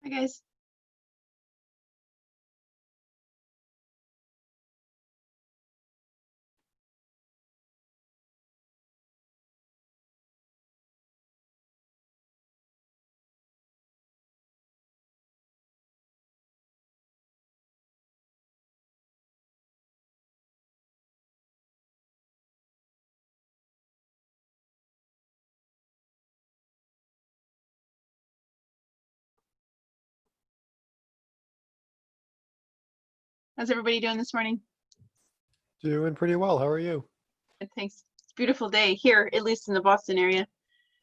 Hi, guys. How's everybody doing this morning? Doing pretty well. How are you? Good, thanks. It's a beautiful day here, at least in the Boston area.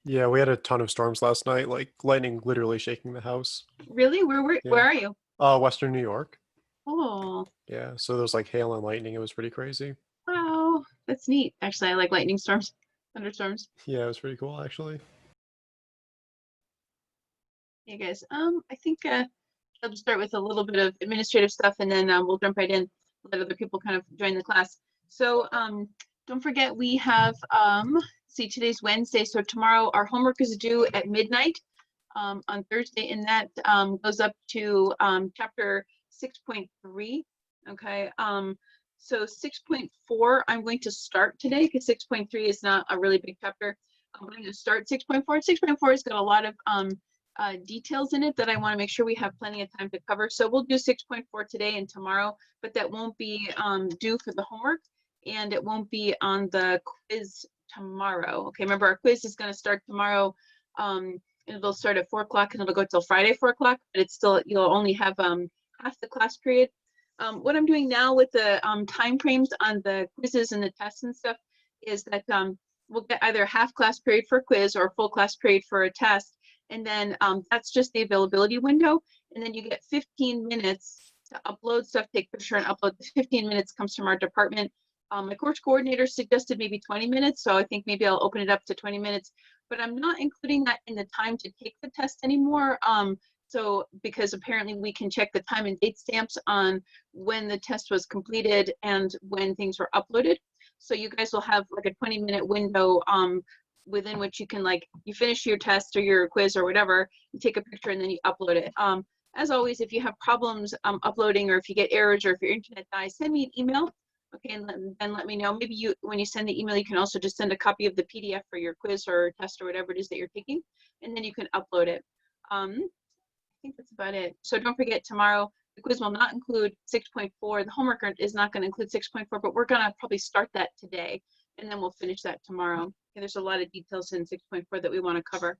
Yeah, we had a ton of storms last night, like lightning literally shaking the house. Really? Where Yeah. are you? Western New York. Oh, Yeah, so there was like hail and lightning. It was pretty crazy. wow. That's neat. Actually, I like lightning storms, thunderstorms. Yeah, it was pretty cool actually. Hey, guys. I think I'll just start with a little bit of administrative stuff, and then we'll jump right in, let other people kind of join the class. So don't forget, we have, see, today's Wednesday, so tomorrow our homework is due at midnight. On Thursday, and that goes up to chapter 6.3. Okay, so 6.4 I'm going to start today because 6.3 is not a really big chapter. I'm going to start 6.4. 6.4 has got a lot of details in it that I want to make sure we have plenty of time to cover. So we'll do 6.4 today and tomorrow, but that won't be due for the homework, and it won't be on the quiz tomorrow. Okay, remember our quiz is going to start tomorrow. It'll start at 4 o'clock and it'll go till Friday 4 o'clock, but it's still, you'll only have half the class period. What I'm doing now with the time frames on the quizzes and the tests and stuff is that we'll get either half class period for a quiz or full class period for a test. And then that's just the availability window. And then you get 15 minutes to upload stuff, take picture and upload. The 15 minutes comes from our department. My course coordinator suggested maybe 20 minutes, so I think maybe I'll open it up to 20 minutes. But I'm not including that in the time to take the test anymore. So because apparently we can check the time and date stamps on when the test was completed and when things were uploaded. So you guys will have like a 20-minute window within which you can, like, you finish your test or your quiz or whatever, you take a picture and then you upload it. As always, if you have problems uploading, or if you get errors, or if your internet dies, send me an email. Okay, and then let me know. Maybe you, when you send the email, you can also just send a copy of the PDF for your quiz or test or whatever it is that you're taking, and then you can upload it. I think that's about it. So don't forget, tomorrow the quiz will not include 6.4. The homework is not going to include 6.4, but we're going to probably start that today, and then we'll finish that tomorrow. Okay, there's a lot of details in 6.4 that we want to cover.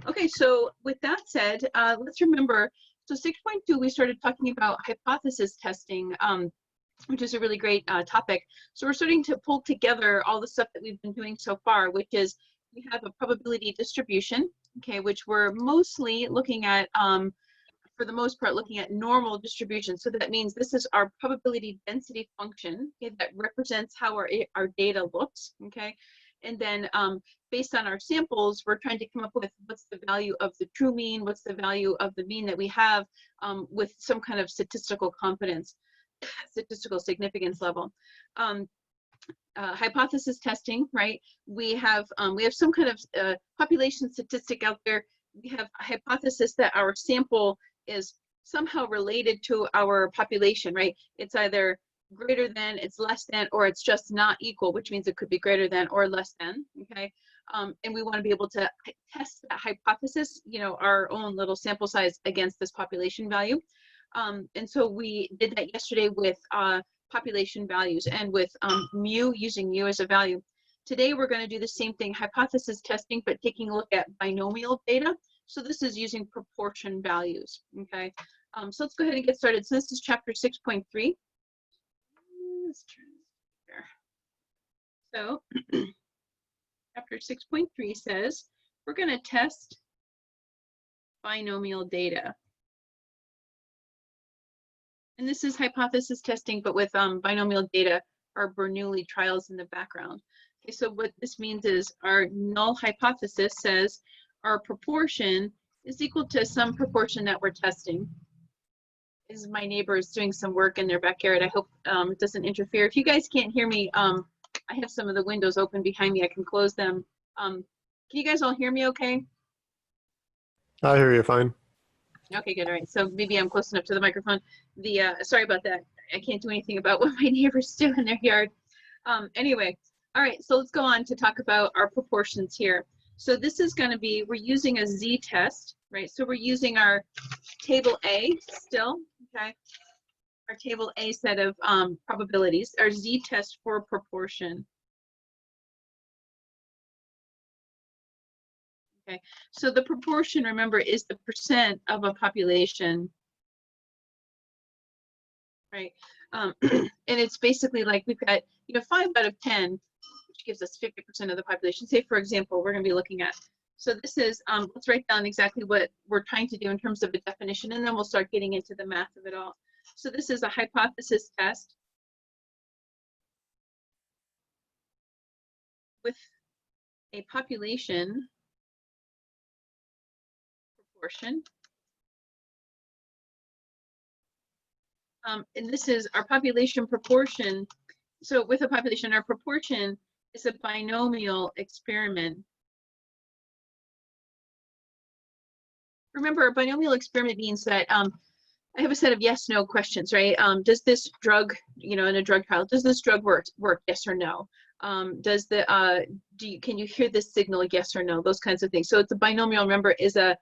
Okay, so with that said, let's remember, so 6.2, we started talking about hypothesis testing, which is a really great topic. So we're starting to pull together all the stuff that we've been doing so far, which is we have a probability distribution, okay, which we're mostly looking at, for the most part, looking at normal distribution. So that means this is our probability density function, okay, that represents how our data looks, okay? And then based on our samples, we're trying to come up with what's the value of the true mean, what's the value of the mean that we have with some kind of statistical confidence, statistical significance level. Hypothesis testing, right? We have some kind of population statistic out there. We have a hypothesis that our sample is somehow related to our population, right? It's either greater than, it's less than, or it's just not equal, which means it could be greater than or less than, okay? And we want to be able to test that hypothesis, you know, our own little sample size against this population value. And so we did that yesterday with population values and with mu, using mu as a value. Today we're going to do the same thing, hypothesis testing, but taking a look at binomial data. So this is using proportion values, okay? So let's go ahead and get started. So this is chapter 6.3. Let's turn this here. So chapter 6.3 says we're going to test binomial data. And this is hypothesis testing, but with binomial data, our Bernoulli trials in the background. Okay, so what this means is our null hypothesis says our proportion is equal to some proportion that we're testing. This is my neighbor is doing some work in their backyard. I hope it doesn't interfere. If you guys can't hear me, I have some of the windows open behind me. I can close them. Can you guys all hear me okay? I hear you fine. Okay, good. All right. So maybe I'm close enough to the microphone. Sorry about that. I can't do anything about what my neighbors do in their yard. Anyway, all right. So let's go on to talk about our proportions here. So this is going to be, we're using a z-test, right? So we're using our table A still, okay? Our table A set of probabilities, our z-test for proportion. Okay, so the proportion, remember, is the percent of a population, right? And it's basically like we've got, 5 out of 10, which gives us 50% of the population. Say, for example, we're going to be looking at. So this is, let's write down exactly what we're trying to do in terms of a definition, and then we'll start getting into the math of it all. So this is a hypothesis test with a population proportion. And this is our population proportion. So with a population, our proportion is a binomial experiment. Remember, a binomial experiment means that I have a set of yes/no questions, right? Does this drug, in a drug trial, does this drug work? Yes or no? Can you hear this signal? Yes or no? Those kinds of things. So it's a binomial. Remember, is a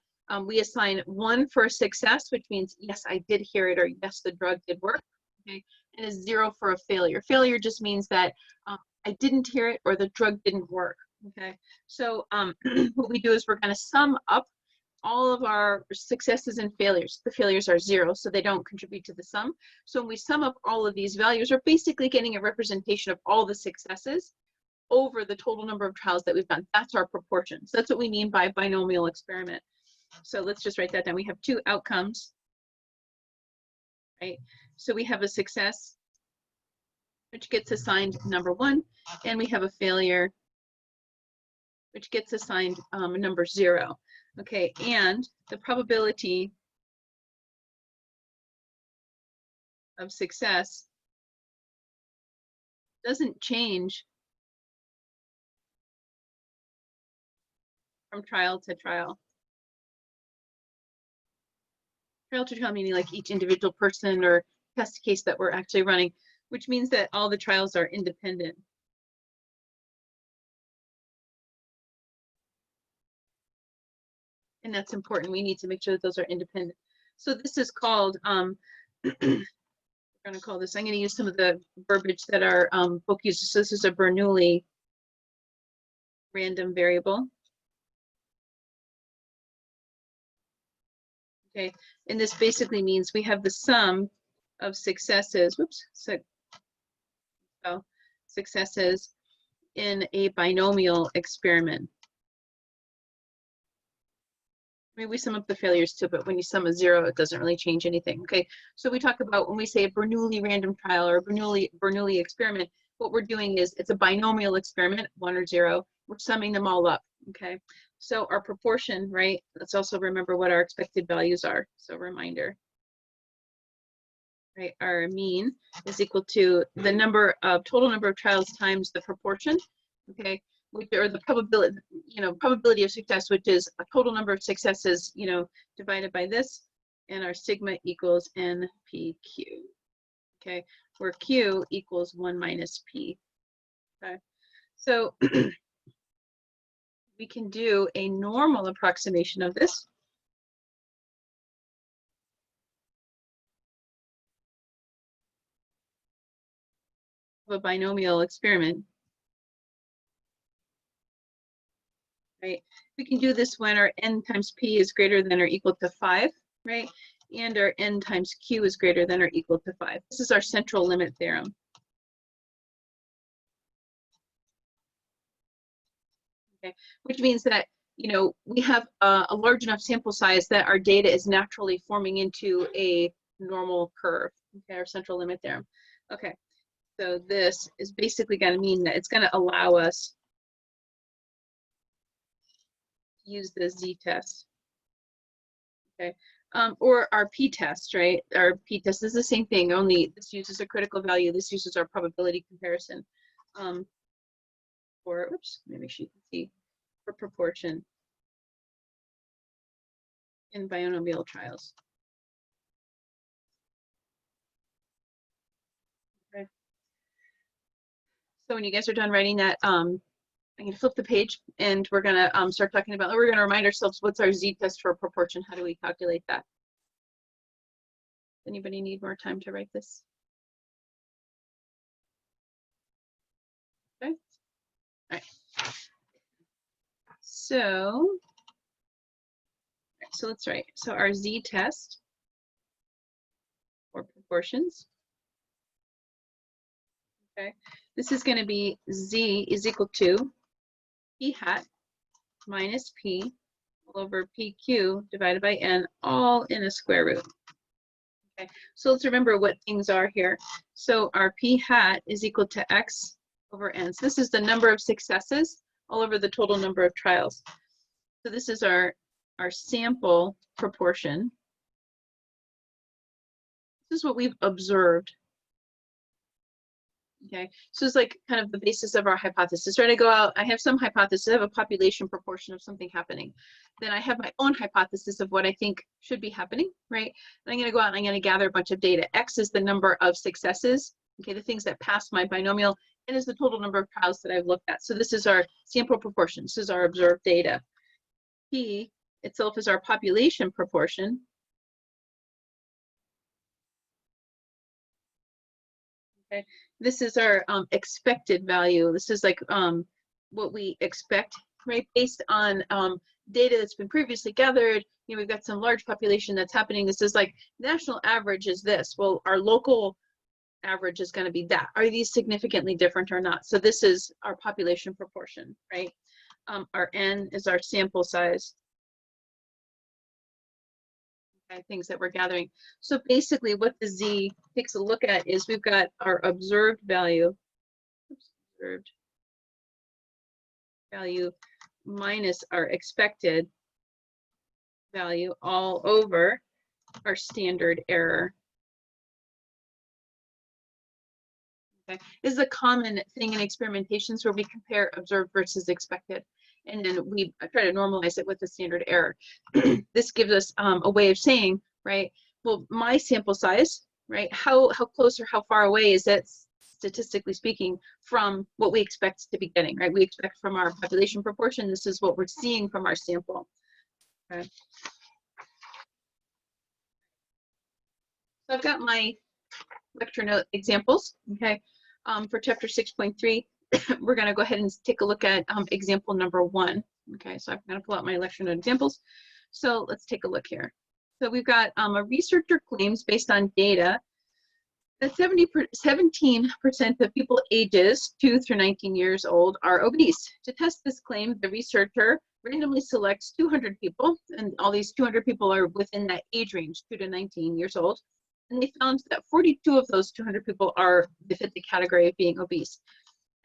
we assign 1 for success, which means yes, I did hear it, or yes, the drug did work. Okay, and a 0 for a failure. Failure just means that I didn't hear it or the drug didn't work. Okay, so what we do is we're going to sum up all of our successes and failures. The failures are 0, so they don't contribute to the sum. So when we sum up all of these values, we're basically getting a representation of all the successes over the total number of trials that we've done. That's our proportion. So that's what we mean by binomial experiment. So let's just write that down. We have 2 outcomes, right? So we have a success, which gets assigned number 1, and we have a failure, which gets assigned number 0. Okay, and the probability of success doesn't change from trial to trial. Trial to trial meaning like each individual person or test case that we're actually running, which means that all the trials are independent. And that's important. We need to make sure that those are independent. So this is called, we're going to call this, I'm going to use some of the verbiage that our book uses. So this is a Bernoulli random variable. Okay, and this basically means we have the sum of successes, successes in a binomial experiment. I mean, we sum up the failures too, but when you sum a 0, it doesn't really change anything. Okay, so we talk about when we say a Bernoulli random trial or a Bernoulli experiment, what we're doing is it's a binomial experiment, 1 or 0. We're summing them all up. Okay, so our proportion, right? Let's also remember what our expected values are. So reminder, right? Our mean is equal to the total number of trials times the proportion. Okay, or the probability, probability of success, which is a total number of successes, divided by this, and our sigma equals NPQ. Okay, where Q equals 1 minus P. Okay, so we can do a normal approximation of this. Of a binomial experiment. Right? We can do this when our n times p is greater than or equal to 5, right? And our n times q is greater than or equal to 5. This is our central limit theorem. Okay, which means that we have a large enough sample size that our data is naturally forming into a normal curve. Okay, our central limit theorem. Okay, so this is basically going to mean that it's going to allow us to use the z-test. Okay, or our p-test, right? Our p-test is the same thing, only this uses a critical value. This uses our probability comparison. Oops, let me make sure you can see, for proportion. in binomial trials. Okay. So when you guys are done writing that, I'm going to flip the page and we're going to start talking about, we're going to remind ourselves what's our z-test for proportion. How do we calculate that? Anybody need more time to write this? Okay. All right. So let's write. So our z-test for proportions. Okay. This is going to be z is equal to p hat minus p all over pq divided by n, all in a square root. Okay, so let's remember what things are here. So our p hat is equal to x over n. So this is the number of successes all over the total number of trials. So this is our sample proportion. This is what we've observed. Okay, so it's like kind of the basis of our hypothesis, right? I go out, I have some hypothesis, I have a population proportion of something happening. Then I have my own hypothesis of what I think should be happening, right? And I'm going to go out and I'm going to gather a bunch of data. X is the number of successes, okay, the things that pass my binomial, and is the total number of trials that I've looked at. So this is our sample proportion. This is our observed data. P itself is our population proportion. Okay. This is our expected value. This is like what we expect, right? Based on data that's been previously gathered. You know, we've got some large population that's happening. This is like national average is this. Well, our local average is going to be that. Are these significantly different or not? So this is our population proportion, right? Our N is our sample size. Things that we're gathering. So basically what the Z takes a look at is we've got our observed value, observed value minus our expected value all over our standard error. Okay. This is a common thing in experimentations where we compare observed versus expected. And then we try to normalize it with the standard error. This gives us a way of saying, right, well, my sample size, right, how close or how far away is it, statistically speaking, from what we expect to be getting, right? We expect from our population proportion, this is what we're seeing from our sample. Okay. So I've got my lecture note examples, okay, for chapter 6.3. We're going to go ahead and take a look at example number 1. Okay, so I'm going to pull out my lecture note examples. So let's take a look here. So we've got a researcher claims based on data that 17% of people ages 2 through 19 years old are obese. To test this claim, the researcher randomly selects 200 people, and all these 200 people are within that age range, 2 to 19 years old. And they found that 42 of those 200 people they fit the category of being obese.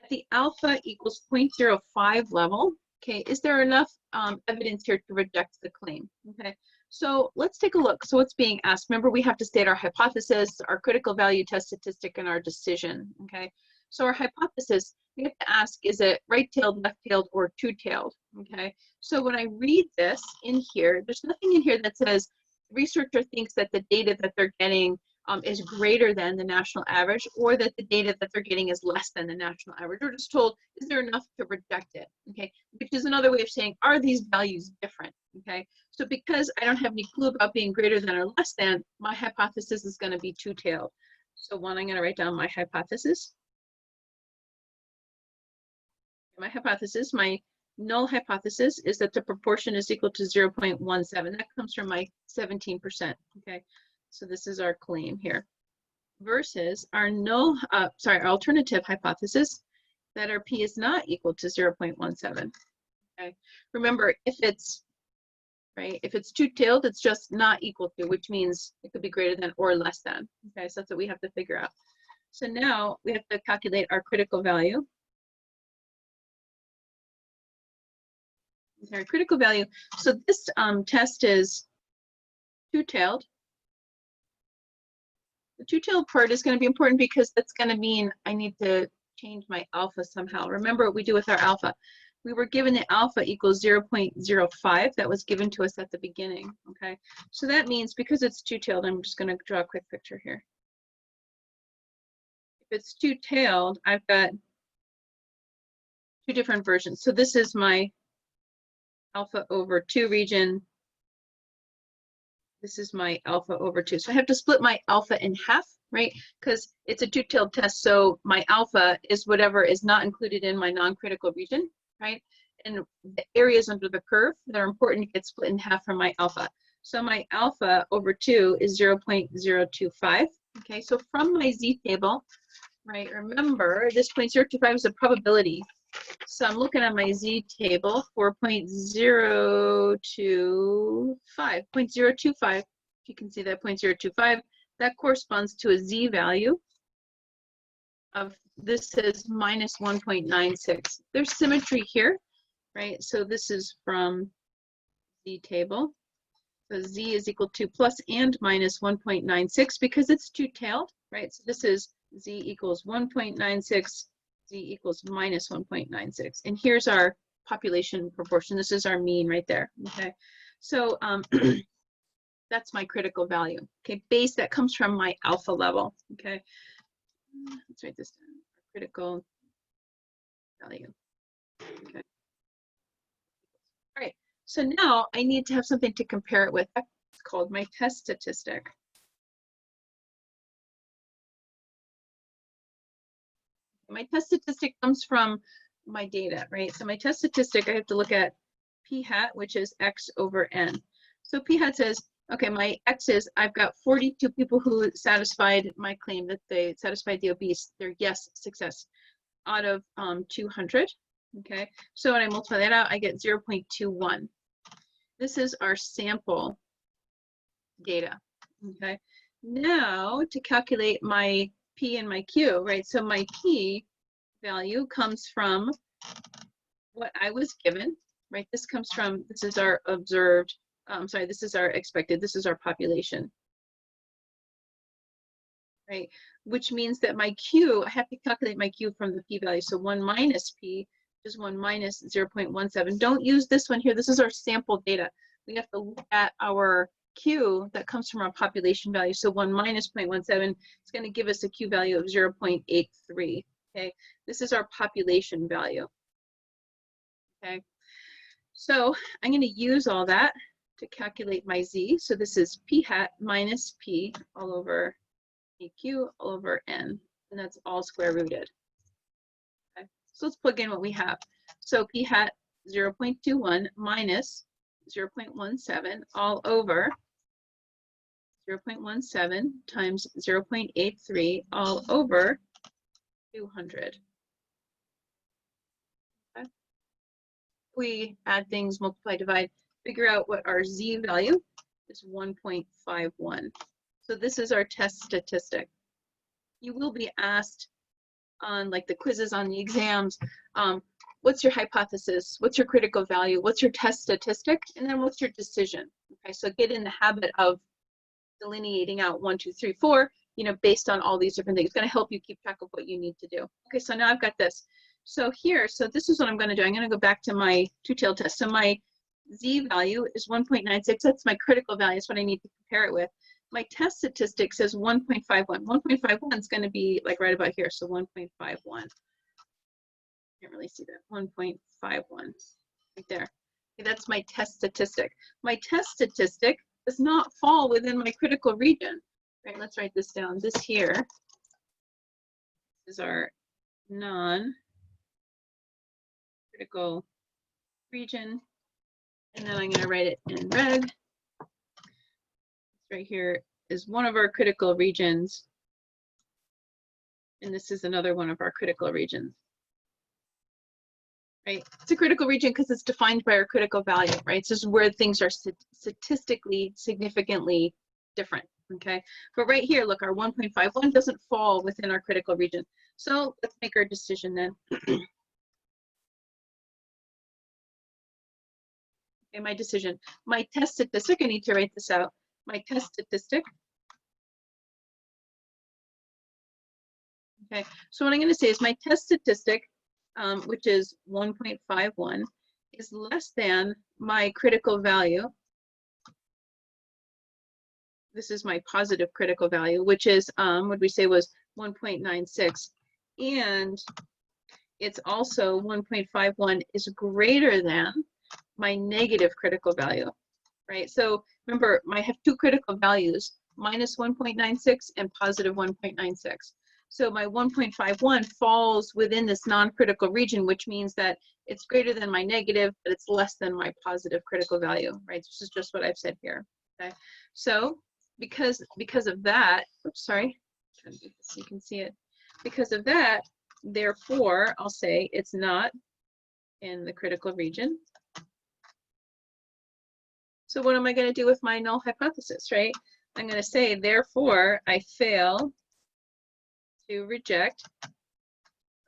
At the alpha equals 0.05 level, okay, is there enough evidence here to reject the claim? Okay, so let's take a look. So what's being asked? Remember, we have to state our hypothesis, our critical value test statistic, and our decision. Okay, so our hypothesis, we have to ask, is it right-tailed, left-tailed, or two-tailed? Okay, so when I read this in here, there's nothing in here that says the researcher thinks that the data that they're getting is greater than the national average, or that the data that they're getting is less than the national average. We're just told, is there enough to reject it? Okay, which is another way of saying, are these values different? Okay, so because I don't have any clue about being greater than or less than, my hypothesis is going to be two-tailed. So one, I'm going to write down my hypothesis. My hypothesis, my null hypothesis, is that the proportion is equal to 0.17. That comes from my 17%. Okay. So this is our claim here, versus our our alternative hypothesis that our P is not equal to 0.17. Okay. Remember, if it's two-tailed, it's just not equal to, which means it could be greater than or less than. Okay, so that's what we have to figure out. So now we have to calculate our critical value. Okay, our critical value. So this test is two-tailed. The two-tailed part is going to be important because that's going to mean I need to change my alpha somehow. Remember what we do with our alpha. we were given the alpha equals 0.05. That was given to us at the beginning, okay? So that means because it's two-tailed, I'm just gonna draw a quick picture here. If it's two-tailed, I've got two different versions. So this is my alpha over 2 region. This is my alpha over 2. So I have to split my alpha in half, right? Because it's a two-tailed test, so my alpha is whatever is not included in my non-critical region, right? And the areas under the curve that are important get split in half from my alpha. So my alpha over 2 is 0.025. Okay, so from my z table, right, remember this 0.025 is a probability. So I'm looking at my z table for 0.025. 0.025, if you can see that 0.025, that corresponds to a z value of, this says minus 1.96. There's symmetry here, right? So this is from z table. So z is equal to plus and minus 1.96 because it's two-tailed, right? So this is z equals 1.96, z equals minus 1.96. And here's our population proportion. This is our mean right there, okay? So that's my critical value, okay? Base that comes from my alpha level, okay? Let's write this down, critical value, okay? All right, so now I need to have something to compare it with. It's called my test statistic. My test statistic comes from my data, right? So my test statistic, I have to look at p hat, which is x over n. So p hat says, okay, my x is, I've got 42 people who satisfied my claim that they satisfied the obese, their yes success, out of 200, okay? So when I multiply that out, I get 0.21. This is our sample data, okay? Now to calculate my P and my Q, right? So my P value comes from what I was given, right? This comes from, this is our observed, sorry, this is our expected, this is our population, right? Which means that my Q, I have to calculate my Q from the P value. So 1 minus P is 1 minus 0.17. Don't use this one here. This is our sample data. We have to look at our Q that comes from our population value. So 1 minus 0.17 is going to give us a Q value of 0.83. Okay, this is our population value. Okay, so I'm going to use all that to calculate my Z. So this is P hat minus P all over EQ all over N, and that's all square rooted. Okay, so let's plug in what we have. So P hat 0.21 minus 0.17 all over 0.17 times 0.83 all over 200. Okay. We add things, multiply, divide, figure out what our Z value is, 1.51. So this is our test statistic. You will be asked on like the quizzes on the exams, what's your hypothesis? What's your critical value? What's your test statistic? And then what's your decision? Okay, so get in the habit of delineating out 1, 2, 3, 4, you know, based on all these different things. It's going to help you keep track of what you need to do. Okay, so now I've got this. So here, so this is what I'm going to do. I'm going to go back to my two-tailed test. So my Z value is 1.96. That's my critical value. That's what I need to compare it with. My test statistic says 1.51. 1.51 is going to be like right about here. So 1.51. Can't really see that. 1.51 right there. Okay, that's my test statistic. My test statistic does not fall within my critical region. Right, let's write this down. This here is our non-critical region. And then I'm going to write it in red. This right here is one of our critical regions. And this is another one of our critical regions. Right? It's a critical region because it's defined by our critical value, right? This is where things are statistically significantly different, okay? But right here, look, our 1.51 doesn't fall within our critical region. So let's make our decision then. Okay, my decision. My test statistic, I need to write this out. My test statistic. Okay, so what I'm going to say is my test statistic which is 1.51, is less than my critical value. This is my positive critical value, which is, what we say was 1.96. And it's also 1.51 is greater than my negative critical value, right? So remember, I have two critical values, minus 1.96 and positive 1.96. So my 1.51 falls within this non-critical region, which means that it's greater than my negative, but it's less than my positive critical value, right? This is just what I've said here, okay? So because of that, oops, sorry, trying to do this so you can see it. Because of that, therefore, I'll say it's not in the critical region. So what am I going to do with my null hypothesis, right? I'm going to say, therefore, I fail to reject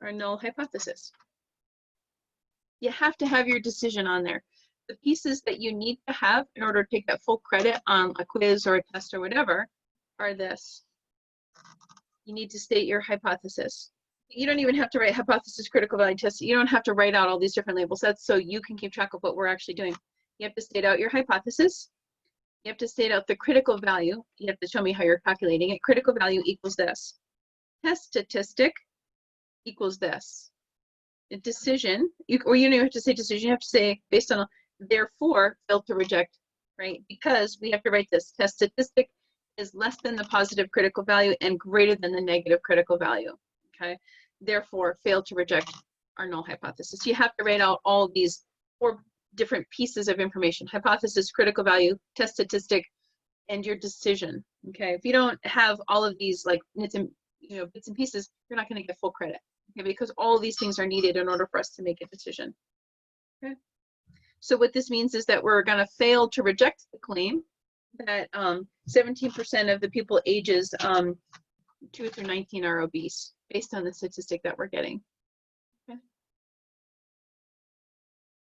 our null hypothesis. You have to have your decision on there. The pieces that you need to have in order to take that full credit on a quiz or a test or whatever are this. You need to state your hypothesis. You don't even have to write hypothesis critical value test. You don't have to write out all these different labels. That's so you can keep track of what we're actually doing. You have to state out your hypothesis. You have to state out the critical value. You have to show me how you're calculating it. Critical value equals this. Test statistic equals this. A decision, or you don't even have to say decision, you have to say based on, therefore, fail to reject, right? Because we have to write this. Test statistic is less than the positive critical value and greater than the negative critical value, okay? Therefore, fail to reject our null hypothesis. You have to write out all these 4 different pieces of information: hypothesis, critical value, test statistic, and your decision, okay? If you don't have all of these like bits and pieces, you're not going to get full credit, okay? Because all of these things are needed in order for us to make a decision, okay? So what this means is that we're going to fail to reject the claim that 17% of the people ages 2 through 19 are obese, based on the statistic that we're getting. Okay.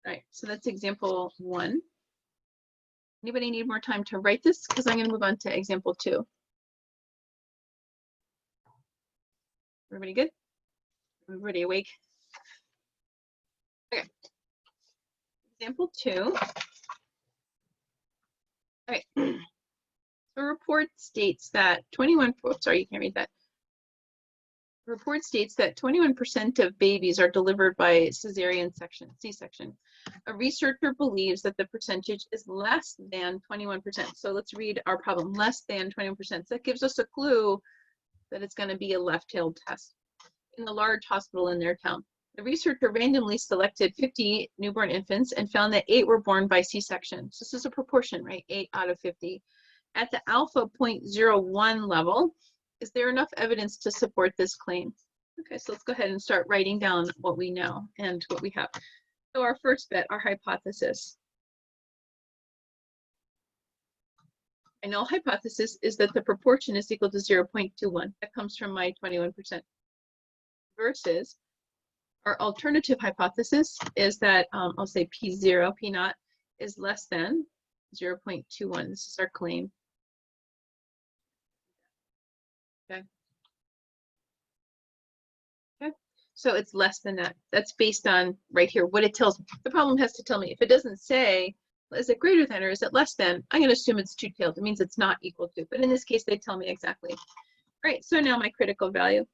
All right, so that's example 1. Anybody need more time to write this? Because I'm going to move on to example 2. Everybody good? Everybody awake? Okay. Example 2. All right. The report states that 21%, sorry, you can't read that. The report states that 21% of babies are delivered by cesarean section, C-section. A researcher believes that the percentage is less than 21%. So let's read our problem, less than 21%. So that gives us a clue that it's going to be a left-tailed test in a large hospital in their town. The researcher randomly selected 50 newborn infants and found that 8 were born by C-section. So this is a proportion, right? 8 out of 50. At the alpha 0.01 level, is there enough evidence to support this claim? Okay, so let's go ahead and start writing down what we know and what we have. So our first bit, our hypothesis. My null hypothesis is that the proportion is equal to 0.21. That comes from my 21%. Versus our alternative hypothesis is that, I'll say P0, P0 is less than 0.21. This is our claim. Okay. Okay. So it's less than that. That's based on right here what it tells me. The problem has to tell me. If it doesn't say, is it greater than or is it less than, I'm going to assume it's two-tailed. It means it's not equal to. But in this case, they tell me exactly. All right. So now my critical value.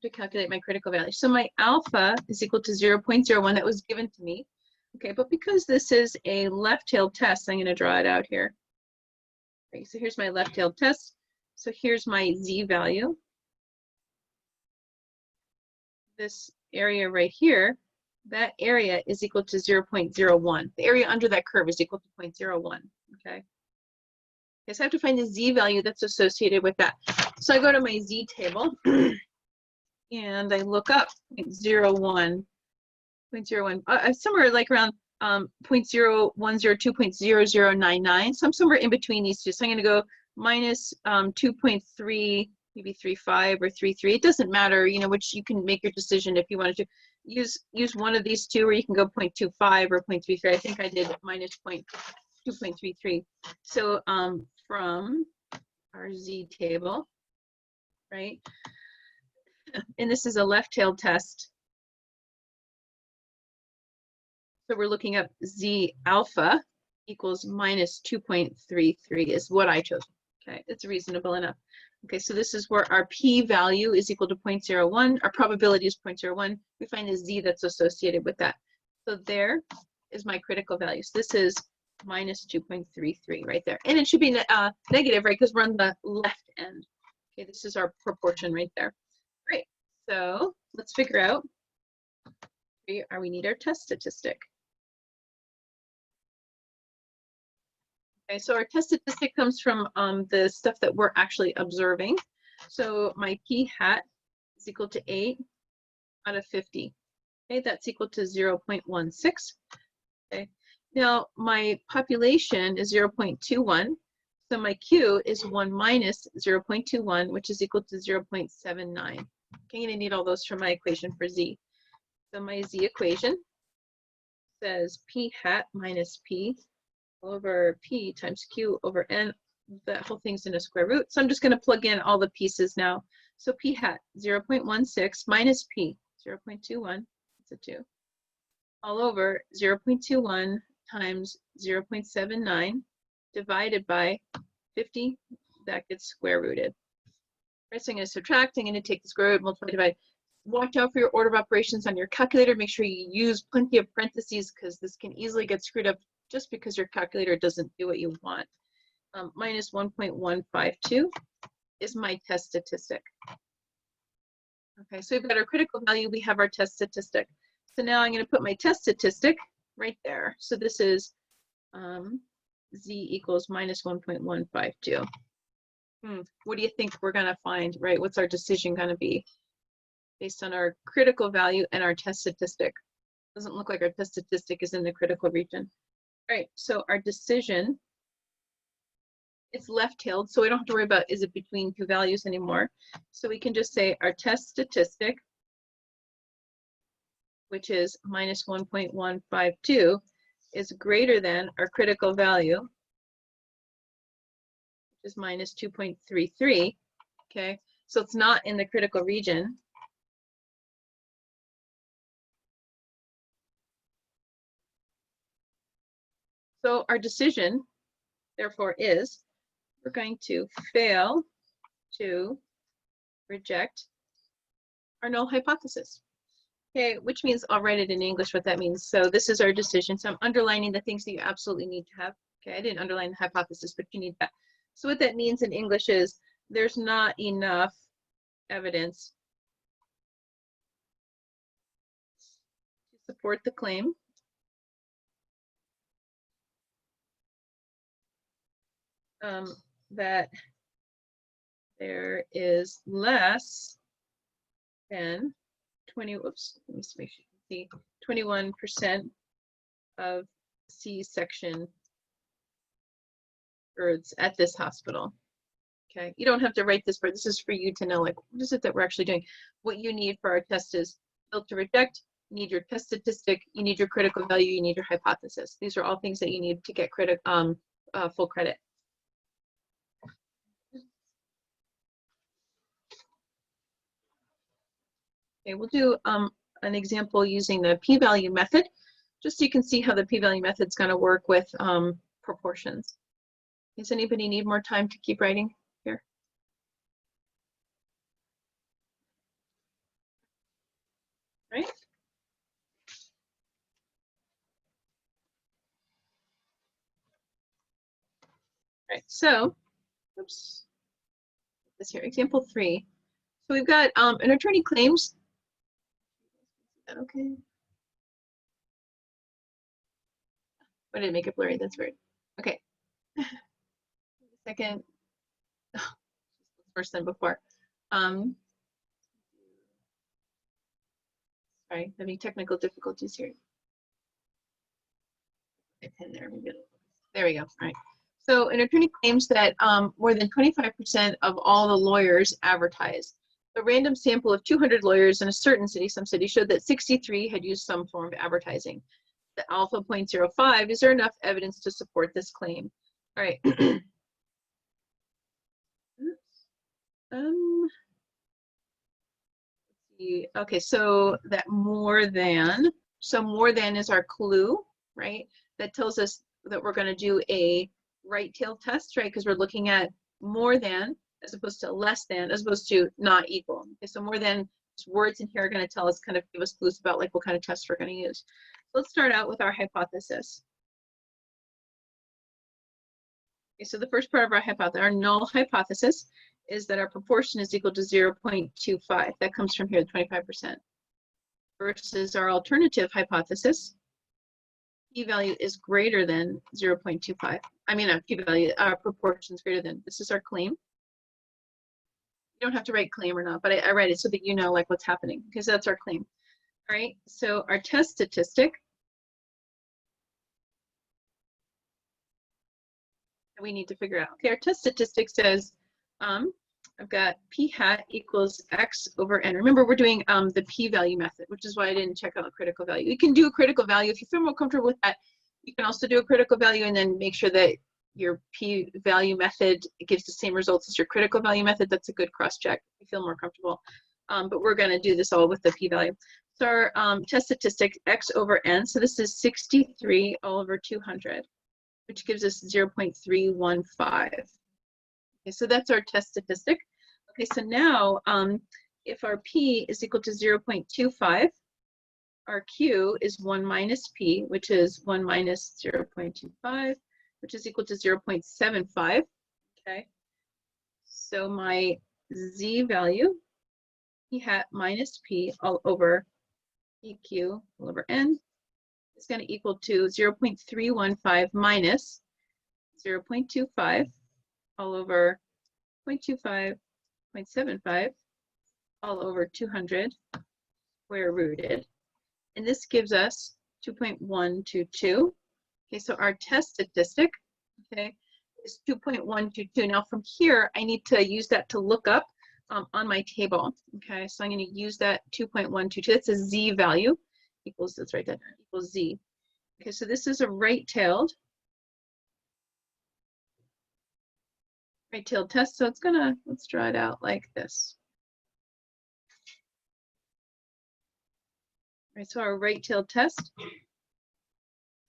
To calculate my critical value. So my alpha is equal to 0.01 that was given to me. Okay, but because this is a left-tailed test, I'm going to draw it out here. Okay, so here's my left-tailed test. So here's my z value. This area right here, that area is equal to 0.01. The area under that curve is equal to 0.01. Okay. Okay, so I have to find the z value that's associated with that. So I go to my z table. And I look up 0.01, somewhere like around 0.0102, 0.0099. So I'm somewhere in between these two. So I'm going to go minus 2.3, maybe 3.5 or 3.3. It doesn't matter, you know, which you can make your decision if you wanted to use one of these two, or you can go 0.25 or 0.33. I think I did minus 2.33. So from our z table, right? and this is a left-tailed test. So we're looking up Z alpha equals minus 2.33 is what I chose. Okay, it's reasonable enough. Okay, so this is where our p-value is equal to 0.01. Our probability is 0.01. We find the Z that's associated with that. So there is my critical value. So this is minus 2.33 right there. And it should be negative, right, because we're on the left end. Okay, this is our proportion right there. Great. So let's figure out, we need our test statistic. Okay, so our test statistic comes from the stuff that we're actually observing. So my p hat is equal to 8 out of 50. Okay, that's equal to 0.16. Okay, now my population is 0.21. So my q is 1 minus 0.21, which is equal to 0.79. Okay, I'm going to need all those for my equation for z. So my z equation says p hat minus p over p times q over n. That whole thing's in a square root. So I'm just going to plug in all the pieces now. So p hat 0.16 minus p 0.21, it's a 2, all over 0.21 times 0.79 divided by 50. That gets square rooted. Right, so I'm going to subtract. I'm going to take the square root, multiply, divide. Watch out for your order of operations on your calculator. Make sure you use plenty of parentheses because this can easily get screwed up just because your calculator doesn't do what you want. Minus 1.152 is my test statistic. Okay, so we've got our critical value, we have our test statistic. So now I'm going to put my test statistic right there. So this is z equals minus 1.152. What do you think we're going to find, right? What's our decision going to be based on our critical value and our test statistic? Doesn't look like our test statistic is in the critical region. All right, so our decision, it's left-tailed, so we don't have to worry about is it between two values anymore. So we can just say our test statistic, which is minus 1.152, is greater than our critical value, which is minus 2.33. Okay, so it's not in the critical region. So our decision, therefore, is we're going to fail to reject our null hypothesis. Okay, which means I'll write it in English what that means. So this is our decision. So I'm underlining the things that you absolutely need to have. Okay, I didn't underline the hypothesis, but you need that. So what that means in English is there's not enough evidence to support the claim that there is less than 20, whoops, let me make sure you can see, 21% of C-section births at this hospital. Okay, you don't have to write this part. This is for you to know, like, what is it that we're actually doing? What you need for our test is fail to reject, you need your test statistic, you need your critical value, you need your hypothesis. These are all things that you need to get full credit. Okay, we'll do an example using the p-value method, just so you can see how the p-value method is going to work with proportions. Does anybody need more time to keep writing here? Right? Right, so, oops, this here, example 3. So we've got an attorney claims, is that okay? Why did I make it blurry? That's weird. Okay. Second, oh, worse than before. Sorry, having technical difficulties here. My pen there, maybe. There we go. All right. So an attorney claims that more than 25% of all the lawyers advertise. A random sample of 200 lawyers in a certain city, some city, showed that 63 had used some form of advertising. The alpha 0.05, is there enough evidence to support this claim? All right. Okay, so that more than, so more than is our clue, right? That tells us that we're going to do a right tail test, right? Because we're looking at more than as opposed to less than, as opposed to not equal. Okay, so more than words in here are going to tell us, kind of give us clues about like what kind of test we're going to use. So let's start out with our hypothesis. Okay, so the first part of our hypothesis, our null hypothesis, is that our proportion is equal to 0.25. That comes from here, the 25%. Versus our alternative hypothesis, p-value is greater than 0.25. I mean, our p-value, our proportion is greater than. This is our claim. You don't have to write claim or not, but I write it so that you know like what's happening, because that's our claim. All right, so our test statistic that we need to figure out. Okay, our test statistic says I've got p hat equals x over n. Remember, we're doing the p-value method, which is why I didn't check out a critical value. You can do a critical value if you feel more comfortable with that. You can also do a critical value and then make sure that your p-value method gives the same results as your critical value method. That's a good cross-check if you feel more comfortable. But we're going to do this all with the p-value. So our test statistic, x over n, so this is 63 all over 200, which gives us 0.315. Okay, so that's our test statistic. Okay, so now if our p is equal to 0.25, our q is 1 minus p, which is 1 minus 0.25, which is equal to 0.75. Okay, so my z value, p hat minus p all over eq all over n, is going to equal to 0.315 minus 0.25 all over 0.25, 0.75 all over 200 square rooted. And this gives us 2.122. Okay, so our test statistic, okay, is 2.122. Now from here, I need to use that to look up on my table. Okay, so I'm going to use that 2.122. That's a z value equals, let's write that down, equals z. Okay, so this is a right-tailed test. So it's gonna, let's draw it out like this. Right, so our right-tailed test.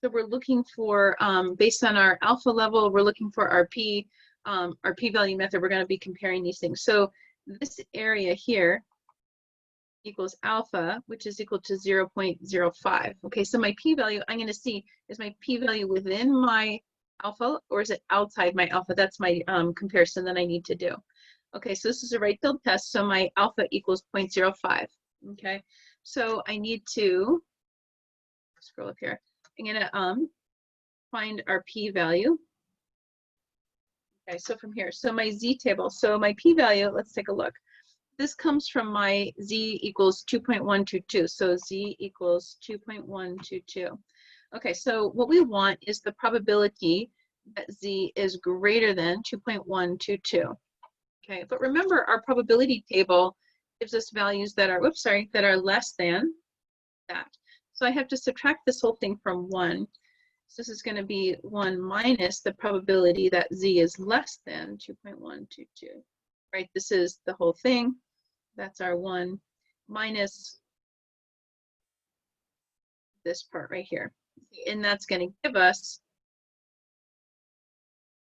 So we're looking for, based on our alpha level, we're looking for our p-value method. We're going to be comparing these things. So this area here equals alpha, which is equal to 0.05. Okay, so my p-value, I'm going to see, is my p-value within my alpha or is it outside my alpha? That's my comparison that I need to do. Okay, so this is a right-tailed test, so my alpha equals 0.05. Okay, so I need to scroll up here. I'm gonna find our p-value. Okay, so from here, so my z table, so my p-value, let's take a look. This comes from my z equals 2.122, so z equals 2.122. Okay, so what we want is the probability that z is greater than 2.122. Okay, but remember our probability table gives us values that are, whoops, sorry, that are less than that. So I have to subtract this whole thing from 1. So this is going to be 1 minus the probability that z is less than 2.122. Right, this is the whole thing. That's our 1 minus this part right here. And that's going to give us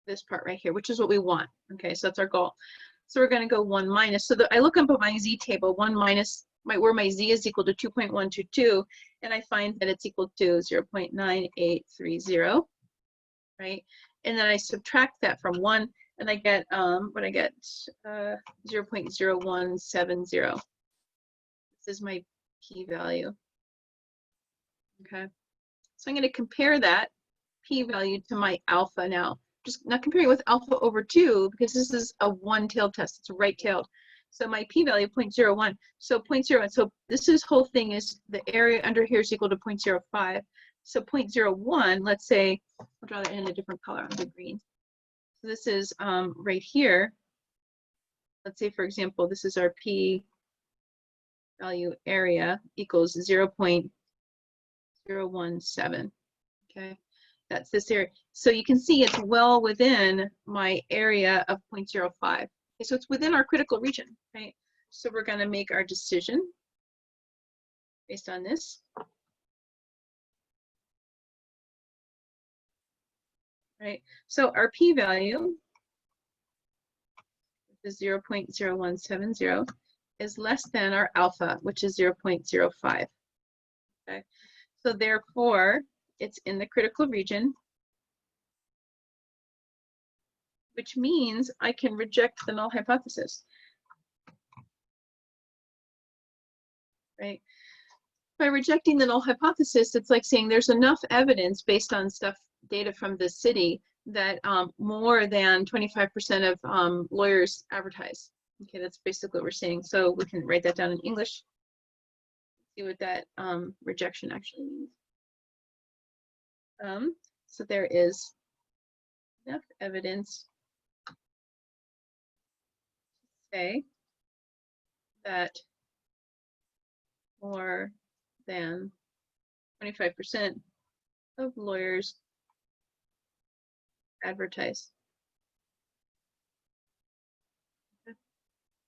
this part right here, which is what we want. Okay, so that's our goal. So we're going to go 1 minus. So I look up at my z table, 1 minus where my z is equal to 2.122, and I find that it's equal to 0.9830, right? And then I subtract that from 1, and I get what I get 0.0170. This is my p-value. Okay, so I'm going to compare that p-value to my alpha now. Just not comparing it with alpha over 2 because this is a one-tailed test. It's a right-tailed. So my p-value 0.01. So 0.01. So this whole thing is the area under here is equal to 0.05. So 0.01. Let's say I'll draw that in a different color on the green. So this is right here. Let's say, for example, this is our p-value area equals 0.017. Okay. That's this area. So you can see it's well within my area of 0.05. Okay, so it's within our critical region, right? So we're going to make our decision. based on this. Right, so our p-value, which is 0.0170, is less than our alpha, which is 0.05. Okay, so therefore, it's in the critical region, which means I can reject the null hypothesis. Right? By rejecting the null hypothesis, it's like saying there's enough evidence based on data from the city that more than 25% of lawyers advertise. Okay, that's basically what we're saying. So we can write that down in English. See what that rejection actually means. So there is enough evidence to say that more than 25% of lawyers advertise. Okay.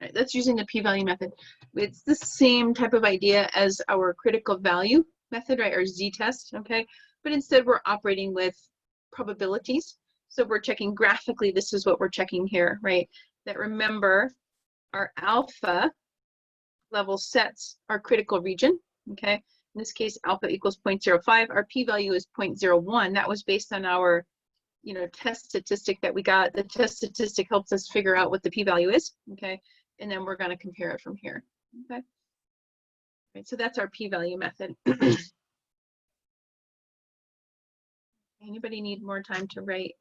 Right, that's using the p-value method. It's the same type of idea as our critical value method, right, or z-test, okay? But instead we're operating with probabilities. So we're checking graphically, this is what we're checking here, right? That remember, our alpha level sets our critical region, okay? In this case, alpha equals 0.05. Our p-value is 0.01. That was based on our, test statistic that we got. The test statistic helps us figure out what the p-value is, okay? And then we're going to compare it from here, okay? Right, so that's our p-value method. Anybody need more time to write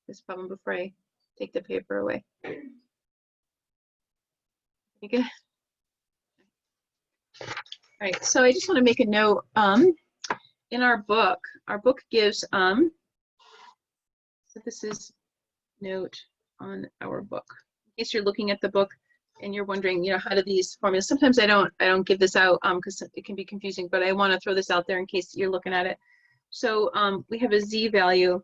this problem before I take the paper away? You good? All right, so I just want to make a note. In our book gives, so this is note on our book. In case you're looking at the book and you're wondering, how do these formulas, sometimes I don't give this out because it can be confusing, but I want to throw this out there in case you're looking at it. So we have a z value,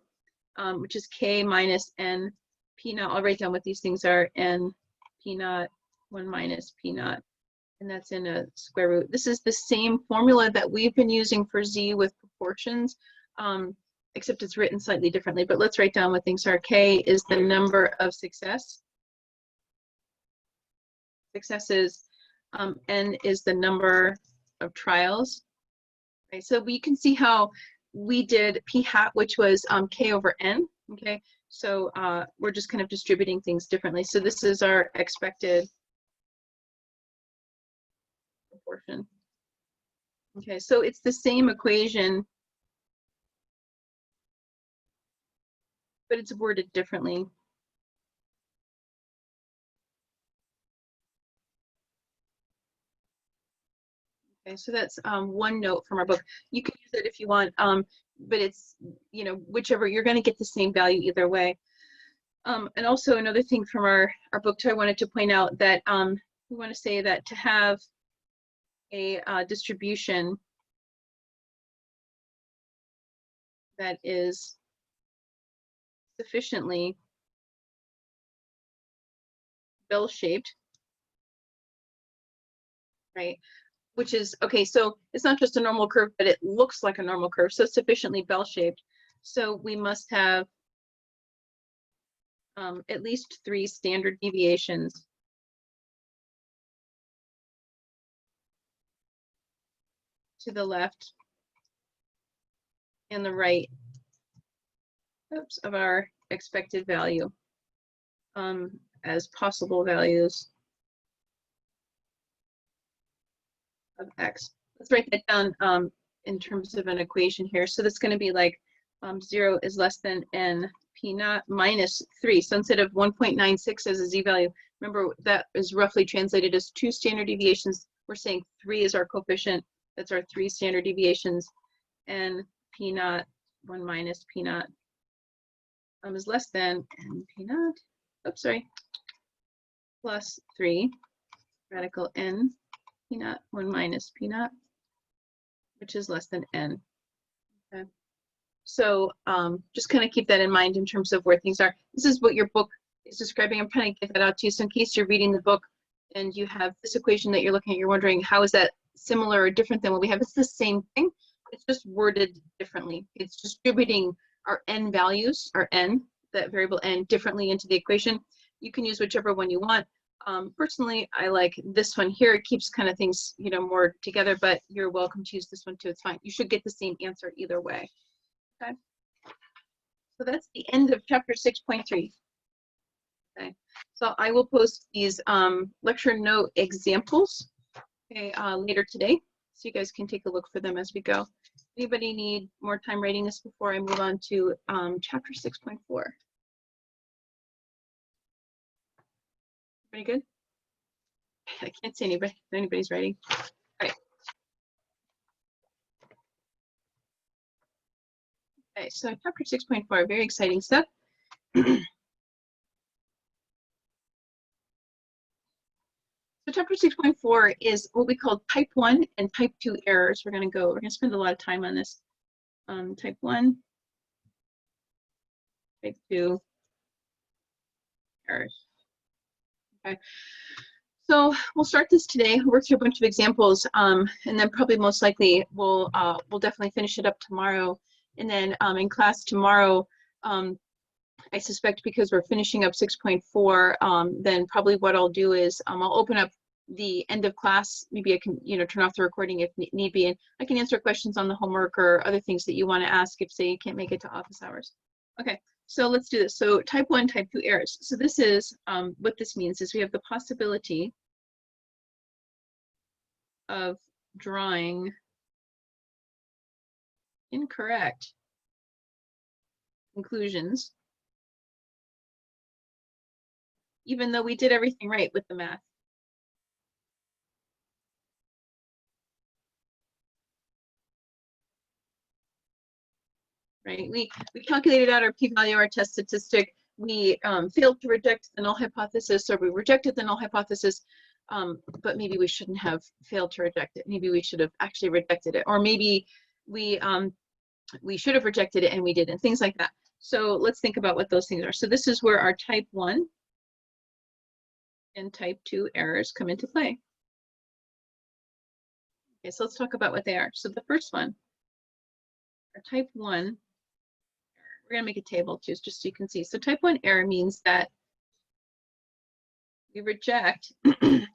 which is k minus n p naught. I'll write down what these things are. N p naught 1 minus p naught, and that's in a square root. This is the same formula that we've been using for z with proportions, except it's written slightly differently. But let's write down what things are. K is the number of successes. N is the number of trials. Right, so we can see how we did p hat, which was k over n. Okay, so we're just kind of distributing things differently. So this is our expected proportion. Okay, so it's the same equation, but it's worded differently. Okay, so that's one note from our book. You can use it if you want, but it's, whichever, you're going to get the same value either way. And also another thing from our book too, I wanted to point out that we want to say that to have a distribution that is sufficiently bell-shaped, right? Which is, okay, so it's not just a normal curve, but it looks like a normal curve, so sufficiently bell-shaped. So we must have at least 3 standard deviations to the left and the right, of our expected value as possible values of x. Let's write that down in terms of an equation here. So that's going to be like 0 is less than n p naught minus 3. So instead of 1.96 as a z-value, remember that is roughly translated as 2 standard deviations. We're saying 3 is our coefficient. That's our 3 standard deviations. And p naught 1 minus p naught is less than n p naught, oops, sorry, plus 3 radical n p naught 1 minus p naught, which is less than n. Okay. So just kind of keep that in mind in terms of where things are. This is what your book is describing. I'm trying to get that out to you. So in case you're reading the book and you have this equation that you're looking at, you're wondering how is that similar or different than what we have. It's the same thing. It's just worded differently. It's distributing our n values, our n, that variable n, differently into the equation. You can use whichever one you want. Personally, I like this one here. It keeps kind of things, you know, more together, but you're welcome to use this one too. It's fine. You should get the same answer either way. Okay. So that's the end of chapter 6.3. Okay. So I will post these lecture note examples, okay, later today, so you guys can take a look for them as we go. Anybody need more time writing this before I move on to chapter 6.4? Pretty good? I can't see anybody if anybody's writing. All right. Okay, so chapter 6.4, very exciting stuff. So chapter 6.4 is what we call type 1 and type 2 errors. We're going to spend a lot of time on this. Type 1, type 2 errors. Okay. So we'll start this today. We'll work through a bunch of examples, and then probably most likely we'll definitely finish it up tomorrow. And then in class tomorrow, I suspect because we're finishing up 6.4, then probably what I'll do is I'll open up the end of class. Maybe I can, you know, turn off the recording if need be, and I can answer questions on the homework or other things that you want to ask if, say, you can't make it to office hours. Okay, so let's do this. So type 1, type 2 errors. So this is, what this means is we have the possibility of drawing incorrect conclusions, even though we did everything right with the math. Right, we calculated out our p-value, our test statistic. We failed to reject the null hypothesis, or we rejected the null hypothesis, but maybe we shouldn't have failed to reject it. Maybe we should have actually rejected it, or maybe we should have rejected it and we didn't, things like that. So let's think about what those things are. So this is where our type 1 and type 2 errors come into play. Okay, so let's talk about what they are. So the first one, our type 1, we're going to make a table too, just so you can see. So type 1 error means that we reject the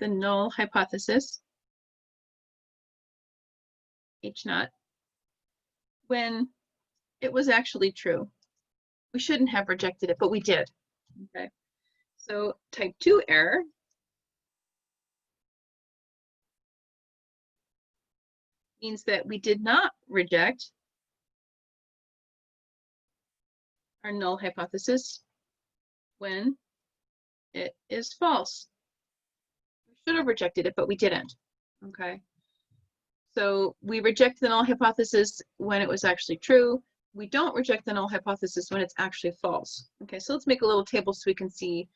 null hypothesis, H0, when it was actually true. We shouldn't have rejected it, but we did. Okay. So type 2 error means that we did not reject our null hypothesis when it is false. We should have rejected it, but we didn't. Okay. So we reject the null hypothesis when it was actually true. We don't reject the null hypothesis when it's actually false. Okay, so let's make a little table so we can see,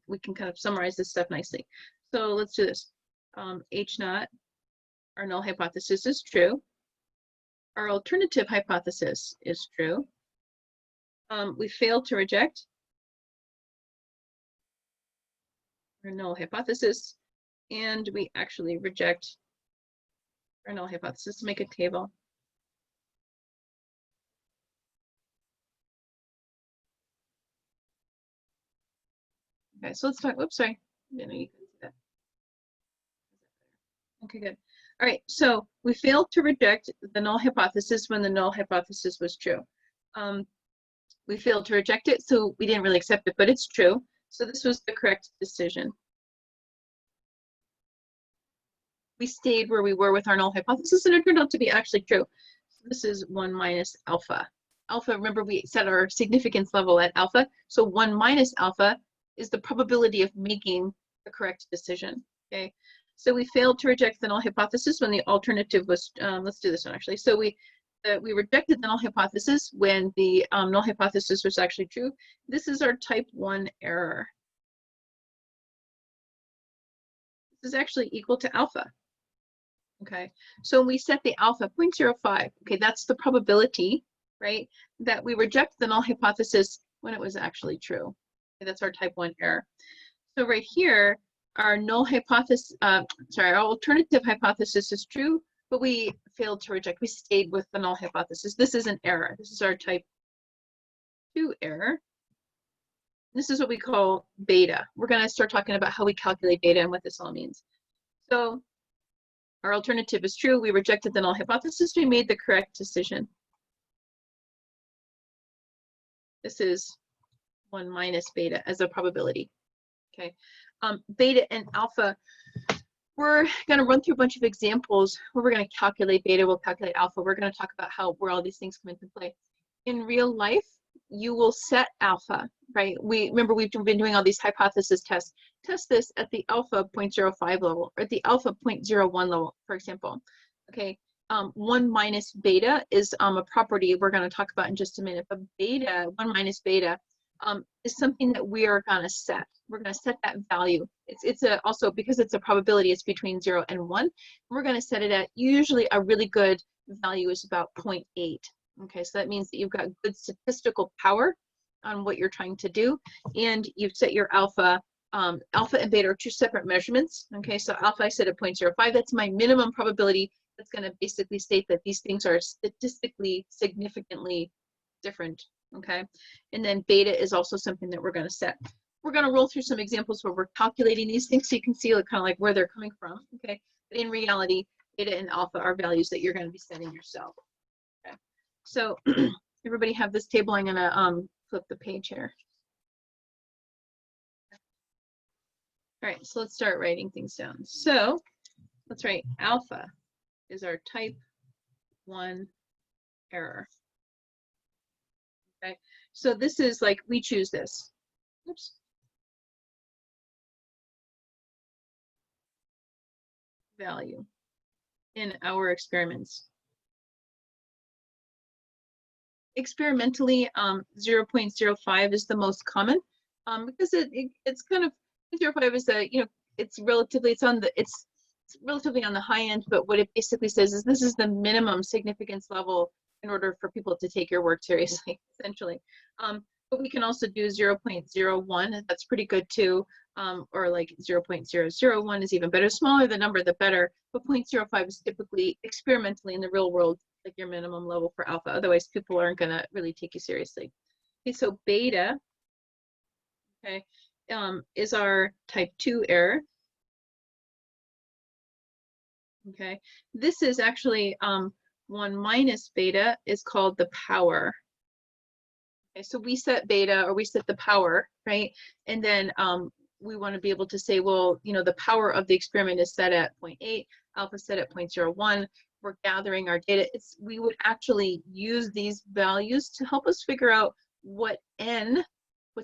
we can kind of summarize this stuff nicely. So let's do this. H0, our null hypothesis is true. Our alternative hypothesis is true. We failed to reject our null hypothesis, and we actually reject our null hypothesis. To make a table. Okay, so let's talk, oops, sorry. I know you can see that. Okay, good. All right, so we failed to reject the null hypothesis when the null hypothesis was true. We failed to reject it, so we didn't really accept it, but it's true. So this was the correct decision. We stayed where we were with our null hypothesis, and it turned out to be actually true. So this is 1 minus alpha. Alpha, remember we set our significance level at alpha, so 1 minus alpha is the probability of making the correct decision, okay? So we failed to reject the null hypothesis when the alternative was, let's do this one actually. So we rejected the null hypothesis when the null hypothesis was actually true. This is our type 1 error. This is actually equal to alpha, okay? So when we set the alpha 0.05, okay, that's the probability, right, that we reject the null hypothesis when it was actually true. Okay, that's our type 1 error. So right here, our null hypothesis, our alternative hypothesis is true, but we failed to reject. We stayed with the null hypothesis. This is an error. This is our type 2 error. This is what we call beta. We're going to start talking about how we calculate beta and what this all means. So our alternative is true. We rejected the null hypothesis. We made the correct decision. This is 1 minus beta as a probability. Okay. Beta and alpha, we're going to run through a bunch of examples where we're going to calculate beta, we'll calculate alpha. We're going to talk about where all these things come into play. In real life, you will set alpha, right? Remember we've been doing all these hypothesis tests. Test this at the alpha 0.05 level or at the alpha 0.01 level, for example. Okay, 1 minus beta is a property we're going to talk about in just a minute. But beta, 1 minus beta, is something that we are going to set. We're going to set that value. It's also, because it's a probability, it's between 0 and 1. We're going to set it at usually a really good value is about 0.8. Okay, so that means that you've got good statistical power on what you're trying to do, and you've set your alpha. Alpha and beta are 2 separate measurements. Okay, so alpha I set at 0.05. That's my minimum probability. That's going to basically state that these things are statistically significantly different. Okay, and then beta is also something that we're going to set. We're going to roll through some examples where we're calculating these things so you can see kind of like where they're coming from. Okay, but in reality, beta and alpha are values that you're going to be setting yourself. Okay. So everybody have this table. I'm going to flip the page here. All right, so let's start writing things down. So let's write alpha is our type 1 error. Okay, so this is like we choose this. Oops. Value in our experiments. Experimentally, 0.05 is the most common because it's kind of 0.05 is it's relatively on the high end, but what it basically says is this is the minimum significance level in order for people to take your work seriously, essentially. But we can also do 0.01. That's pretty good too. Or like 0.001 is even better. The smaller the number, the better. But 0.05 is typically experimentally in the real world like your minimum level for alpha. Otherwise, people aren't going to really take you seriously. Okay, so beta, okay, is our type 2 error. Okay, this is actually 1 minus beta is called the power. Okay, so we set beta or we set the power, right? And then we want to be able to say, well, the power of the experiment is set at 0.8, alpha set at 0.01. We're gathering our data. We would actually use these values to help us figure out what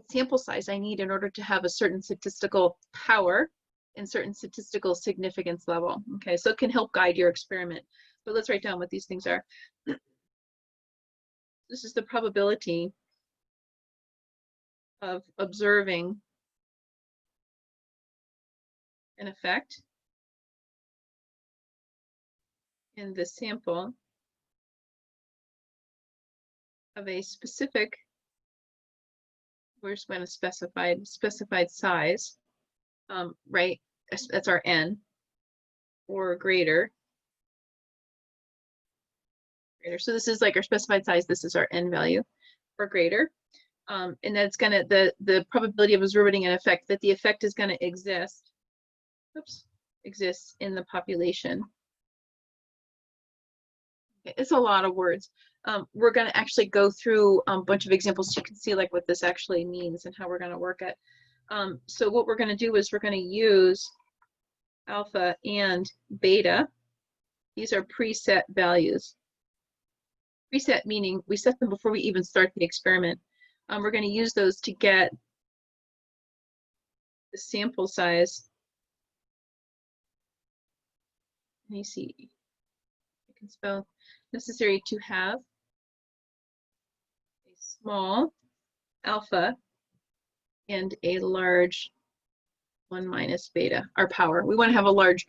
sample size I need in order to have a certain statistical power and certain statistical significance level. Okay, so it can help guide your experiment. But let's write down what these things are. This is the probability of observing an effect in the sample of a specific, we're just going to specified size, right? That's our n, or greater. So this is like our specified size. This is our n value, or greater. And that's gonna the probability of observing an effect, that the effect is going to exist. Exists in the population. Okay, it's a lot of words. We're going to actually go through a bunch of examples so you can see like what this actually means and how we're going to work it. So what we're going to do is we're going to use alpha and beta. These are preset values. Preset meaning we set them before we even start the experiment. We're going to use those to get the sample size. Let me see. I can spell necessary to have a small alpha and a large 1 minus beta, our power. We want to have a large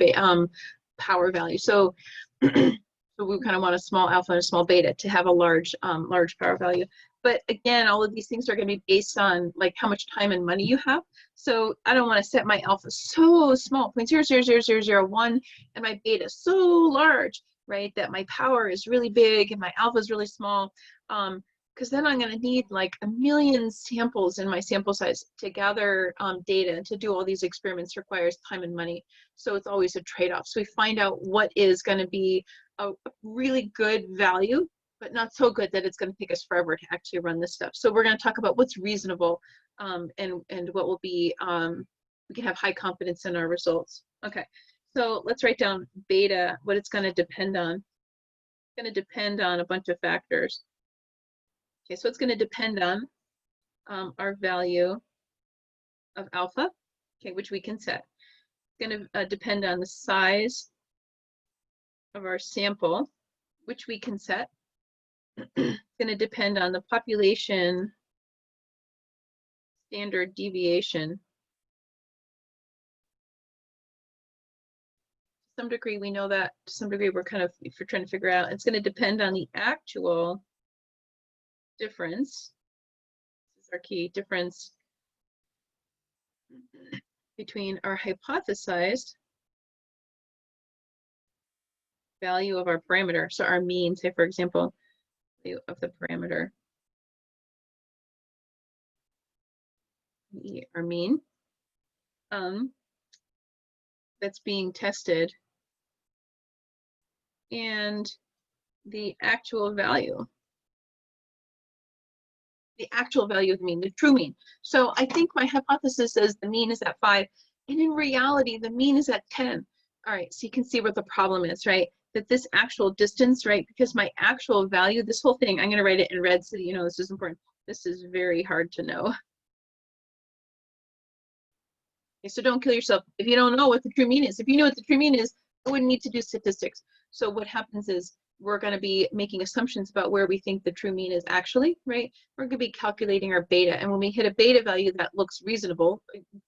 power value. So, so we kind of want a small alpha and a small beta to have a large power value. But again, all of these things are going to be based on like how much time and money you have. So I don't want to set my alpha so small, 0.000001, and my beta so large, right, that my power is really big and my alpha is really small. Because then I'm going to need like 1 million samples in my sample size to gather data, and to do all these experiments requires time and money. So it's always a trade-off. So we find out what is going to be a really good value, but not so good that it's going to take us forever to actually run this stuff. So we're going to talk about what's reasonable, and what will be, we can have high confidence in our results. Okay, so let's write down beta, what it's going to depend on. It's going to depend on a bunch of factors. Okay, so it's going to depend on our value of alpha, okay, which we can set. It's going to depend on the size of our sample, which we can set. It's going to depend on the population standard deviation. To some degree, we know that. To some degree, we're kind of, if we're trying to figure out, it's going to depend on the actual difference. This is our key difference between our hypothesized value of our parameter. So our mean, say for example, value of the parameter, our mean, that's being tested, and the actual value. The actual value of the mean, the true mean. So I think my hypothesis says the mean is at 5, and in reality, the mean is at 10. All right, so you can see what the problem is, right? That this actual distance, right, because my actual value, this whole thing, I'm going to write it in red so that you know this is important. This is very hard to know. Okay, so don't kill yourself if you don't know what the true mean is. If you know what the true mean is, I wouldn't need to do statistics. So what happens is we're going to be making assumptions about where we think the true mean is actually, right? We're going to be calculating our beta, and when we hit a beta value that looks reasonable,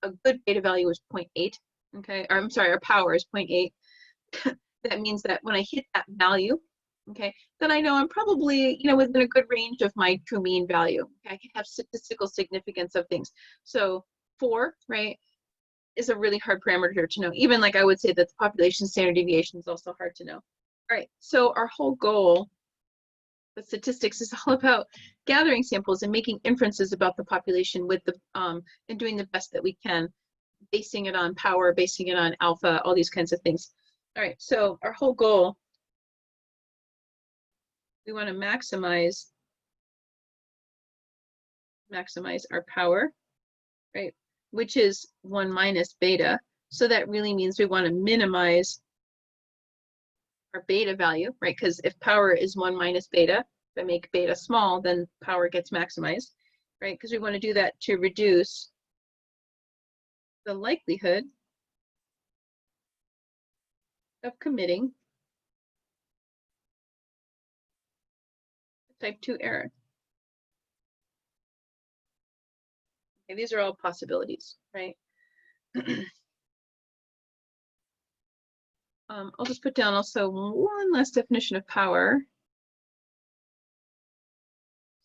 a good beta value is 0.8, okay? Or I'm sorry, our power is 0.8. That means that when I hit that value, okay, then I know I'm probably, you know, within a good range of my true mean value. Okay? I can have statistical significance of things. So 4, right, is a really hard parameter to know. Even like I would say that the population standard deviation is also hard to know. All right, so our whole goal with statistics is all about gathering samples and making inferences about the population with the and doing the best that we can, basing it on power, basing it on alpha, all these kinds of things. All right, so our whole goal, we want to maximize our power, right? Which is 1 minus beta. So that really means we want to minimize our beta value, right? Because if power is 1 minus beta, if I make beta small, then power gets maximized, right? Because we want to do that to reduce the likelihood of committing a type 2 error. Okay, these are all possibilities, right? I'll just put down also one last definition of power.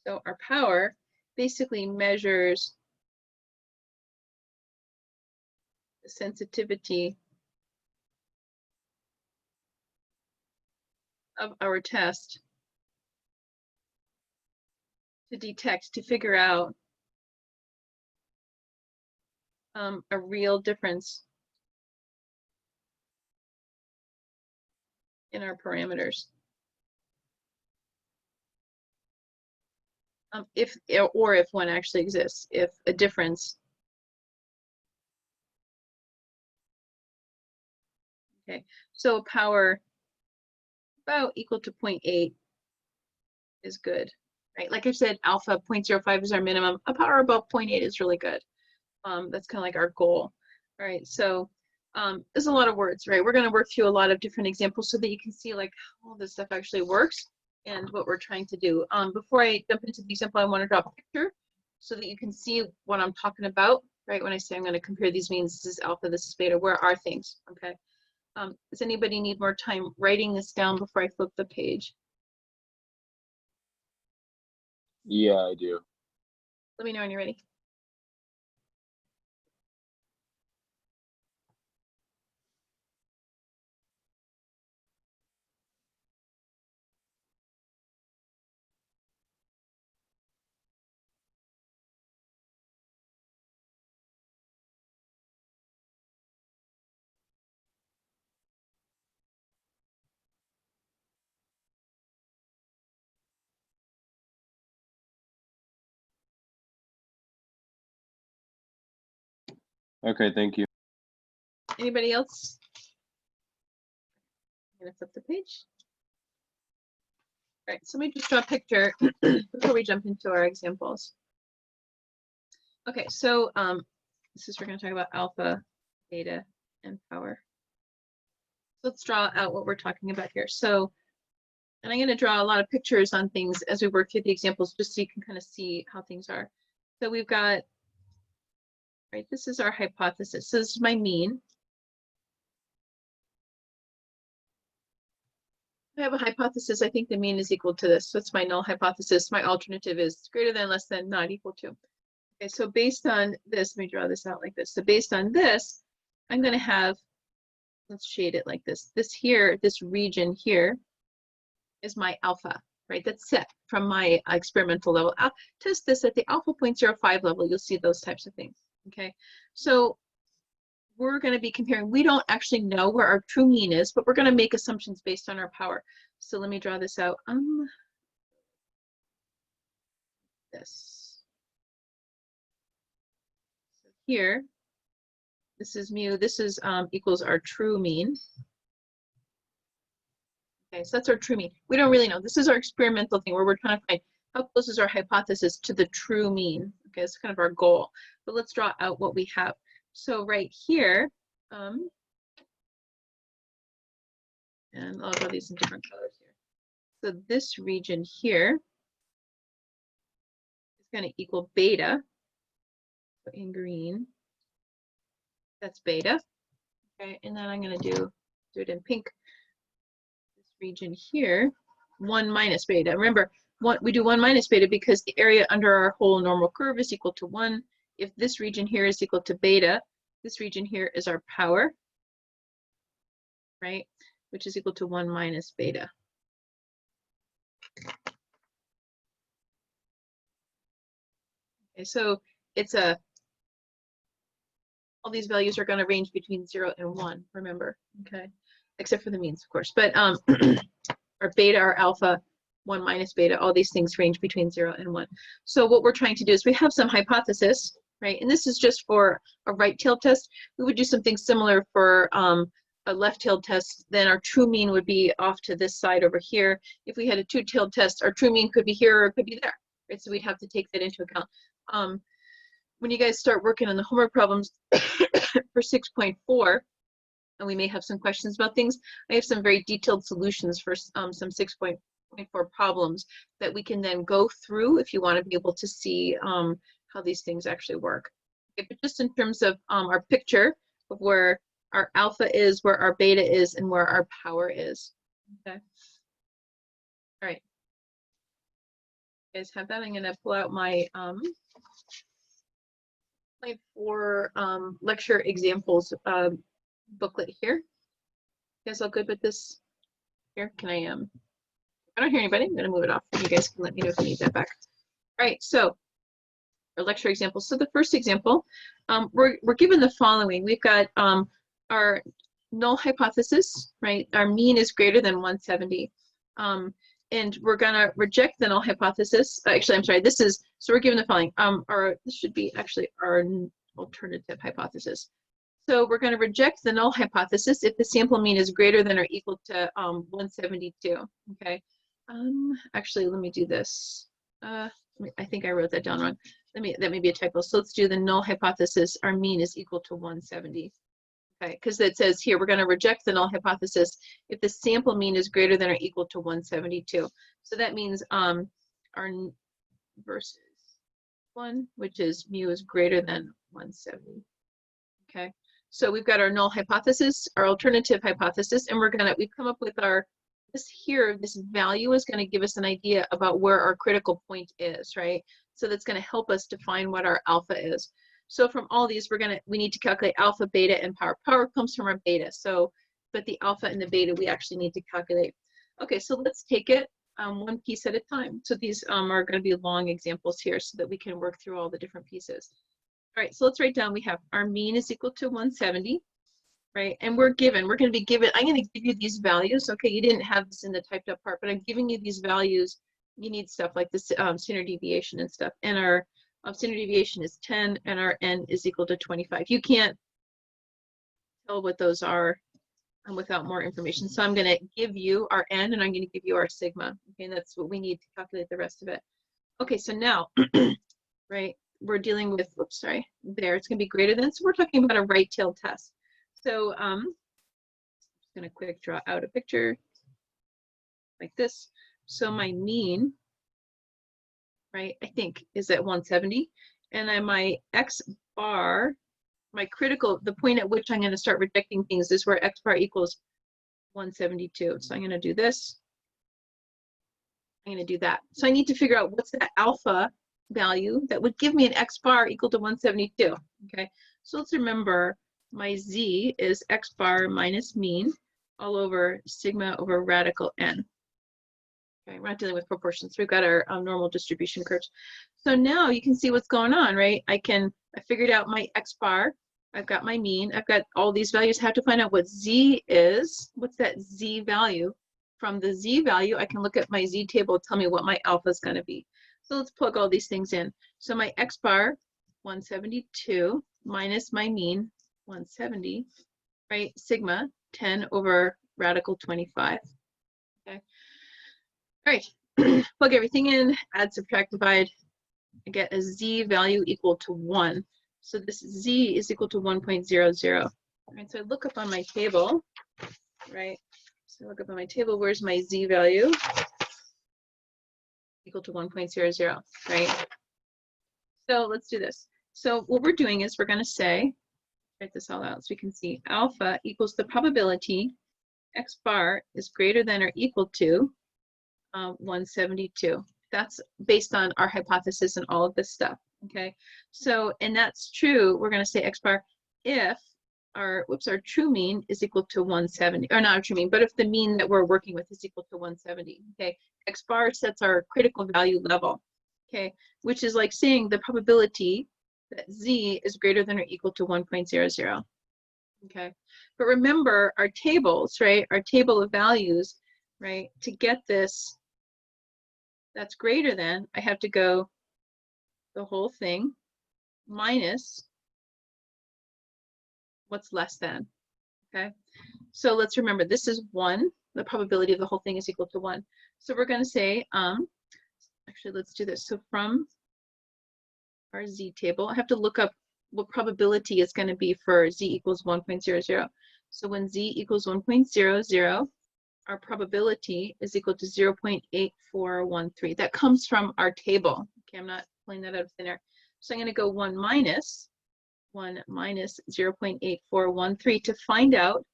So our power basically measures the sensitivity of our test to detect, to figure out a real difference in our parameters. If one actually exists, if a difference. Okay, so power about equal to 0.8 is good, right? Like I said, alpha 0.05 is our minimum. A power above 0.8 is really good. That's kind of like our goal. All right, so there's a lot of words, right? We're going to work through a lot of different examples so that you can see like how all this stuff actually works and what we're trying to do. Before I jump into the example, I want to draw a picture so that you can see what I'm talking about, right? When I say I'm going to compare these means, this is alpha, this is beta, where are things, okay? Does anybody need more time writing this down before I flip the page? Yeah, I do. Let me know when you're ready. Okay, thank you. Anybody else? I'm gonna flip the page. All right, so let me just draw a picture before we jump into our examples. Okay, so we're going to talk about alpha, beta, and power. So let's draw out what we're talking about here. So, and I'm going to draw a lot of pictures on things as we work through the examples, just so you can kind of see how things are. So we've got, right, this is our hypothesis. So this is my mean. I have a hypothesis. I think the mean is equal to this. So it's my null hypothesis. My alternative is greater than, less than, not equal to. Okay, so based on this, let me draw this out like this. So based on this, I'm going to have, let's shade it like this. This here, this region here is my alpha, right? That's set from my experimental level. I'll test this at the alpha 0.05 level. You'll see those types of things. Okay, so we're going to be comparing. We don't actually know where our true mean is, but we're going to make assumptions based on our power. So let me draw this out. This. So here, this is mu. This is equals our true mean. Okay, so that's our true mean. We don't really know. This is our experimental thing where we're trying to find how close is our hypothesis to the true mean. Okay, it's kind of our goal. But let's draw out what we have. So right here, and I'll draw these in different colors here. So this region here is going to equal beta. So in green, that's beta. Okay, and then I'm going to do it in pink. This region here, 1 minus beta. Remember, we do 1 minus beta because the area under our whole normal curve is equal to 1. If this region here is equal to beta, this region here is our power, right? Which is equal to 1 minus beta. Okay, so it's all these values are going to range between 0 and 1, remember, okay? Except for the means, of course. But our beta, our alpha, 1 minus beta, all these things range between 0 and 1. So what we're trying to do is we have some hypothesis, right? And this is just for a right-tailed test. We would do something similar for a left-tailed test. Then our true mean would be off to this side over here. If we had a two-tailed test, our true mean could be here or it could be there, right? So we'd have to take that into account. When you guys start working on the homework problems for 6.4, and we may have some questions about things, I have some very detailed solutions for some 6.4 problems that we can then go through if you want to be able to see how these things actually work. Okay, but just in terms of our picture of where our alpha is, where our beta is, and where our power is. Okay. All right. You guys have that? I'm going to pull out my for lecture examples booklet here. You guys all good with this? Here, can I I don't hear anybody. I'm going to move it off. You guys can let me know if you need that back. All right, so our lecture examples. So the first example, we're given the following. We've got our null hypothesis, right? Our mean is greater than 170. And we're going to reject the null hypothesis. Actually, I'm sorry, so we're given the following. This should be actually our alternative hypothesis. So we're going to reject the null hypothesis if the sample mean is greater than or equal to 172, okay? Actually, let me do this. I think I wrote that down wrong. That may be a typo. So let's do the null hypothesis. Our mean is equal to 170. Okay, because it says here we're going to reject the null hypothesis if the sample mean is greater than or equal to 172. So that means our versus 1, which is mu is greater than 170. Okay, so we've got our null hypothesis, our alternative hypothesis, and we've come up with our this here, this value is going to give us an idea about where our critical point is, right? So that's going to help us define what our alpha is. So from all these, we need to calculate alpha, beta, and power. Power comes from our beta. So, but the alpha and the beta we actually need to calculate. Okay, so let's take it one piece at a time. So these are going to be long examples here so that we can work through all the different pieces. All right, so let's write down, we have our mean is equal to 170, right? And we're going to be given, I'm going to give you these values. Okay, you didn't have this in the typed up part, but I'm giving you these values. You need stuff like this standard deviation and stuff. And our standard deviation is 10 and our n is equal to 25. You can't tell what those are without more information. So I'm going to give you our n and I'm going to give you our sigma. Okay, and that's what we need to calculate the rest of it. Okay, so now, right, we're dealing with, whoops, sorry, there, it's going to be greater than, so we're talking about a right-tailed test. So I'm just going to quick draw out a picture like this. So my mean, right, I think is at 170, and then my x bar, my critical, the point at which I'm going to start rejecting things is where x bar equals 172. So I'm going to do this. I'm going to do that. So I need to figure out what's that alpha value that would give me an x bar equal to 172. Okay, so let's remember my z is x bar minus mean all over sigma over radical n. Okay, we're not dealing with proportions. We've got our normal distribution curves. So now you can see what's going on, right? I figured out my x bar. I've got my mean. I've got all these values. I have to find out what z is. What's that z value? From the z value, I can look at my z table, tell me what my alpha is going to be. So let's plug all these things in. So my x bar, 172, minus my mean, 170, right? Sigma, 10 over radical 25. Okay. All right, plug everything in, add, subtract, divide. I get a z value equal to 1. So this z is equal to 1.00. All right, so I look up on my table, right? So I look up on my table, where's my z value? Equal to 1.00, right? So let's do this. So what we're doing is we're going to say, write this all out so we can see, alpha equals the probability x bar is greater than or equal to 172. That's based on our hypothesis and all of this stuff, okay? So, and that's true, we're going to say x bar if our true mean is equal to 170, or not our true mean, but if the mean that we're working with is equal to 170, okay? X bar sets our critical value level, okay? Which is like saying the probability that z is greater than or equal to 1.00, okay? But remember our tables, right? Our table of values, right? To get this, that's greater than, I have to go the whole thing minus what's less than, okay? So let's remember, this is 1. The probability of the whole thing is equal to 1. So we're going to say, actually, let's do this. So from our z table, I have to look up what probability is going to be for z equals 1.00. So when z equals 1.00, our probability is equal to 0.8413. That comes from our table. Okay, I'm not pulling that out of thin air. So I'm going to go 1 minus 0.8413 to find out,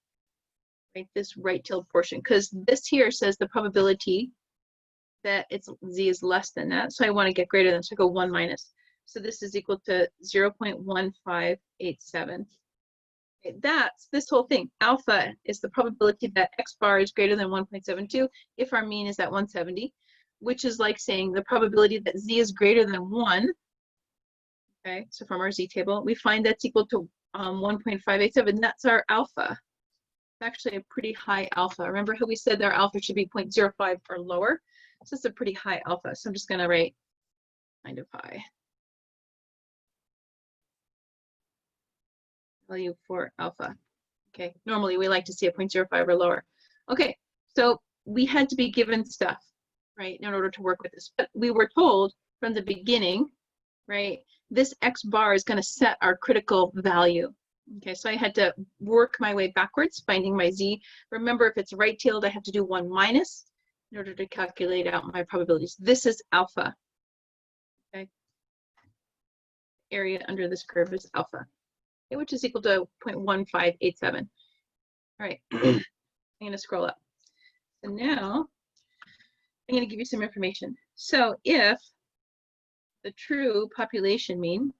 right, this right-tailed portion, because this here says the probability that it's z is less than that. So I want to get greater than, so I go 1 minus. So this is equal to 0.1587. Okay, that's this whole thing. Alpha is the probability that x bar is greater than 1.72 if our mean is at 170, which is like saying the probability that z is greater than 1. Okay, so from our z table, we find that's equal to 1.587. That's our alpha. It's actually a pretty high alpha. Remember how we said our alpha should be 0.05 or lower? So it's a pretty high alpha. So I'm just going to write kind of high. Value for alpha. Okay, normally we like to see a 0.05 or lower. Okay, so we had to be given stuff, right, in order to work with this. But we were told from the beginning, right, this x bar is going to set our critical value. Okay, so I had to work my way backwards, finding my z. Remember, if it's right-tailed, I have to do 1 minus in order to calculate out my probabilities. This is alpha. Okay, area under this curve is alpha, okay, which is equal to 0.1587. All right, I'm going to scroll up. So now I'm going to give you some information. So if the true population mean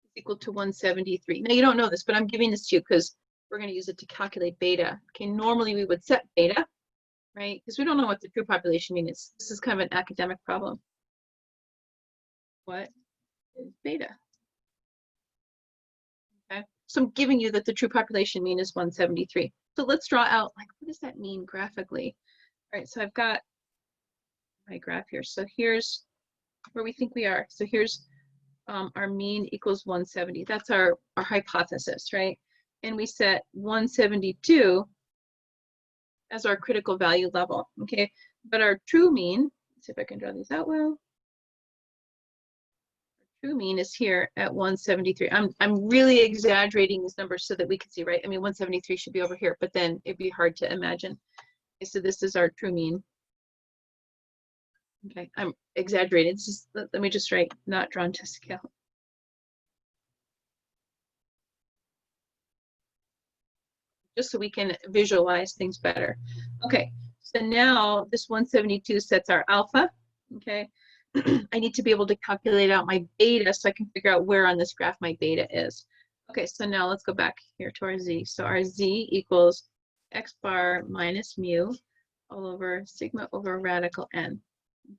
is equal to 173. Now you don't know this, but I'm giving this to you because we're going to use it to calculate beta. Okay, normally we would set beta, right? Because we don't know what the true population mean is. This is kind of an academic problem. What is beta? Okay, so I'm giving you that the true population mean is 173. So let's draw out, like, what does that mean graphically? All right, so I've got my graph here. So here's where we think we are. So here's our mean equals 170. That's our hypothesis, right? And we set 172 as our critical value level, okay? But our true mean, let's see if I can draw these out well. True mean is here at 173. I'm really exaggerating these numbers so that we can see, right? I mean, 173 should be over here, but then it'd be hard to imagine. Okay, so this is our true mean. Okay, I'm exaggerating. Just, let me just write not drawn to scale. Just so we can visualize things better. Okay, so now this 172 sets our alpha. Okay, I need to be able to calculate out my beta so I can figure out where on this graph my beta is. Okay, so now let's go back here to our z. So our z equals x bar minus mu all over sigma over radical n.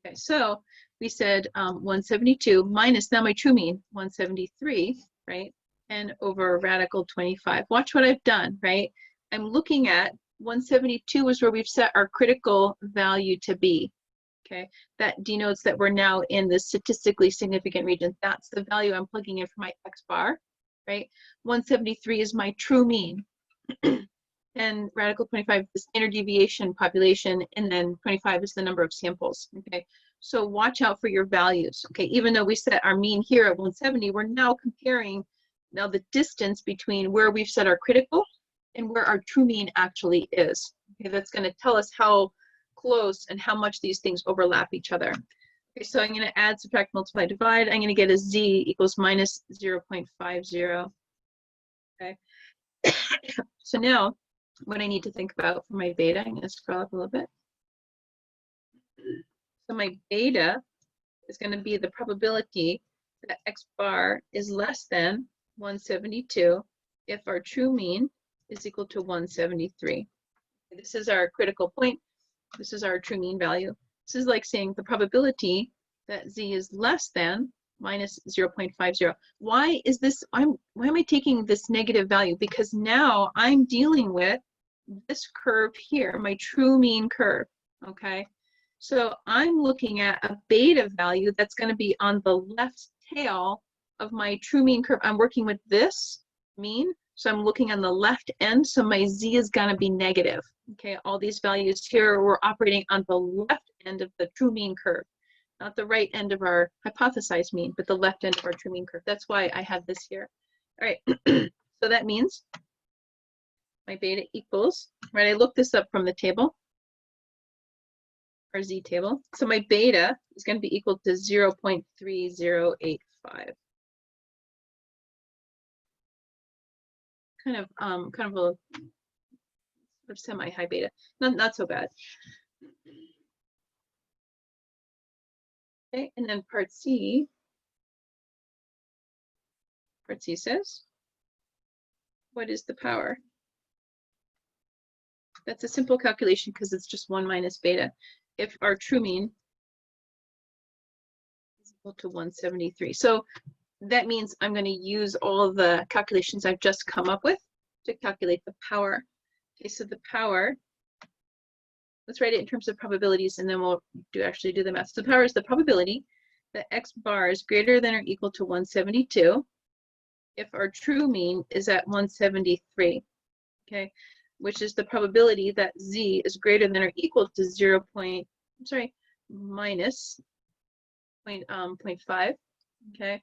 Okay, so we said 172 minus, now my true mean, 173, right? And over radical 25. Watch what I've done, right? I'm looking at 172 is where we've set our critical value to be. Okay, that denotes that we're now in the statistically significant region. That's the value I'm plugging in for my x bar, right? 173 is my true mean. And radical 25 is standard deviation population, and then 25 is the number of samples, okay? So watch out for your values, okay? Even though we set our mean here at 170, we're now comparing now the distance between where we've set our critical and where our true mean actually is. Okay, that's gonna tell us how close and how much these things overlap each other. Okay, so I'm gonna add, subtract, multiply, divide. I'm gonna get a z equals minus 0.50, okay? So now, what I need to think about for my beta, I'm going to scroll up a little bit. So my beta is going to be the probability that x bar is less than 172 if our true mean is equal to 173. This is our critical point. This is our true mean value. This is like saying the probability that z is less than minus 0.50. Why is this, why am I taking this negative value? Because now I'm dealing with this curve here, my true mean curve, okay? So I'm looking at a beta value that's going to be on the left tail of my true mean curve. I'm working with this mean, so I'm looking on the left end, so my z is going to be negative, okay? All these values here, we're operating on the left end of the true mean curve. Not the right end of our hypothesized mean, but the left end of our true mean curve. That's why I have this here. All right, so that means my beta equals, right, I looked this up from the table, our z table. So my beta is going to be equal to 0.3085. Kind of a sort of semi-high beta, not so bad. Okay, and then part C says, what is the power? That's a simple calculation because it's just 1 minus beta. If our true mean is equal to 173. So that means I'm going to use all of the calculations I've just come up with to calculate the power. Okay, so the power, let's write it in terms of probabilities and then we'll actually do the math. So the power is the probability that x bar is greater than or equal to 172 if our true mean is at 173, okay? Which is the probability that z is greater than or equal to minus 0.5, okay?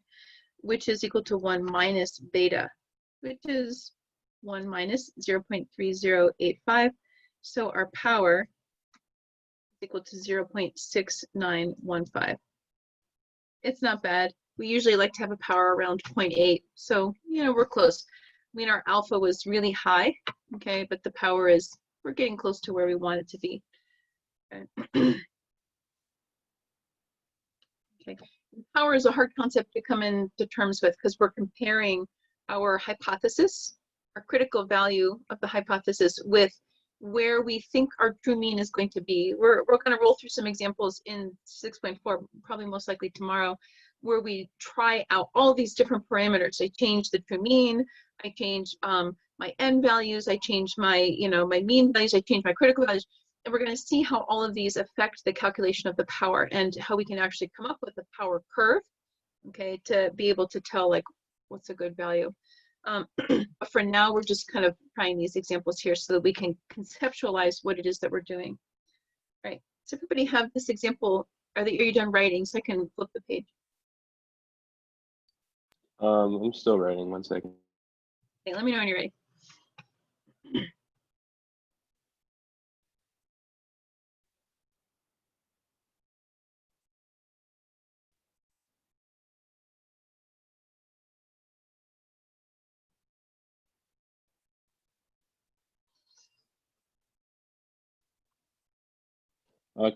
Which is equal to 1 minus beta, which is 1 minus 0.3085. So our power is equal to 0.6915. It's not bad. We usually like to have a power around 0.8. So, you know, we're close. I mean, our alpha was really high, okay, but the power is, we're getting close to where we want it to be. Okay. Okay. Power is a hard concept to come into terms with because we're comparing our hypothesis, our critical value of the hypothesis, with where we think our true mean is going to be. We're going to roll through some examples in 6.4, probably most likely tomorrow, where we try out all these different parameters. I change the true mean, I change my n values, I change my, my mean values, I change my critical values. And we're going to see how all of these affect the calculation of the power and how we can actually come up with a power curve, okay, to be able to tell like what's a good value. But for now, we're just kind of trying these examples here so that we can conceptualize what it is that we're doing. All right, does everybody have this example? Are you done writing so I can flip the page? I'm still writing, 1 second. Okay, let me know when you're ready.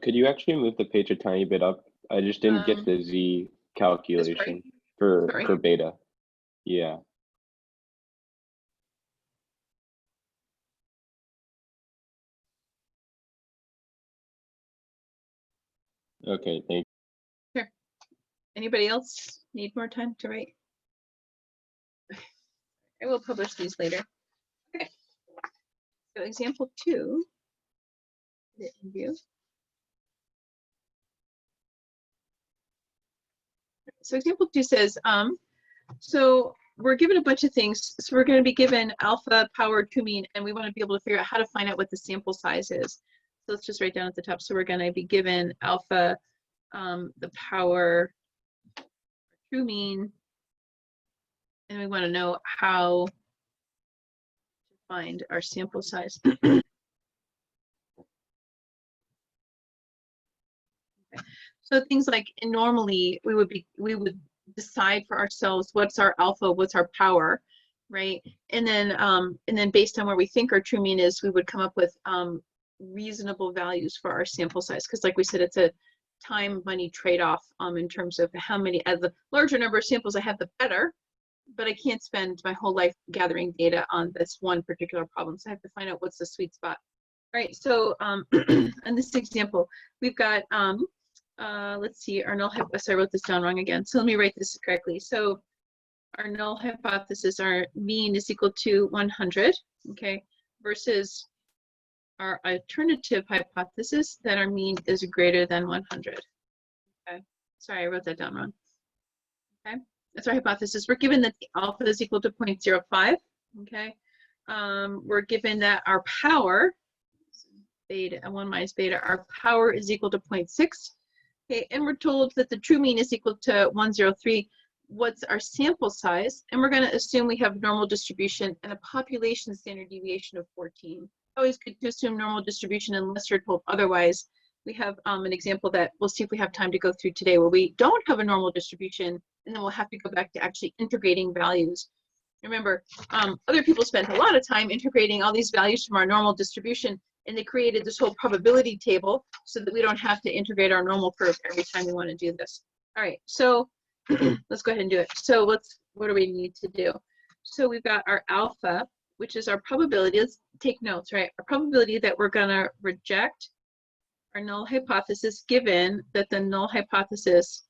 Could you actually move the page a tiny bit up? I just didn't get the Z calculation for beta. Yeah. Okay, thank you. Sure. Anybody else need more time to write? I will publish these later. Okay. So example 2. The view. So example 2 says, so we're given a bunch of things. So we're going to be given alpha, power, true mean, and we want to be able to figure out how to find out what the sample size is. So let's just write down at the top. So we're going to be given alpha, the power, true mean, and we want to know how to find our sample size. So things like normally we would decide for ourselves what's our alpha, what's our power, right? And then based on where we think our true mean is, we would come up with reasonable values for our sample size. Because like we said, it's a time money trade-off in terms of how many, as the larger number of samples I have, the better. But I can't spend my whole life gathering data on this one particular problem. So I have to find out what's the sweet spot. All right, so in this example, we've got let's see, our null hypothesis, I wrote this down wrong again. So let me write this correctly. So our null hypothesis, our mean is equal to 100, okay, versus our alternative hypothesis that our mean is greater than 100. Okay, sorry, I wrote that down wrong. Okay, that's our hypothesis. We're given that the alpha is equal to 0.05, okay. We're given that our power, beta, 1 minus beta, our power is equal to 0.6. Okay, and we're told that the true mean is equal to 103. What's our sample size? And we're going to assume we have normal distribution and a population standard deviation of 14. Always good to assume normal distribution unless you're told otherwise. We have an example that we'll see if we have time to go through today where we don't have a normal distribution, and then we'll have to go back to actually integrating values. Remember, other people spent a lot of time integrating all these values from our normal distribution, and they created this whole probability table so that we don't have to integrate our normal curve every time we want to do this. All right, so let's go ahead and do it. So what do we need to do? So we've got our alpha, which is our probability. Let's take notes, right? Our probability that we're going to reject our null hypothesis given that the null hypothesis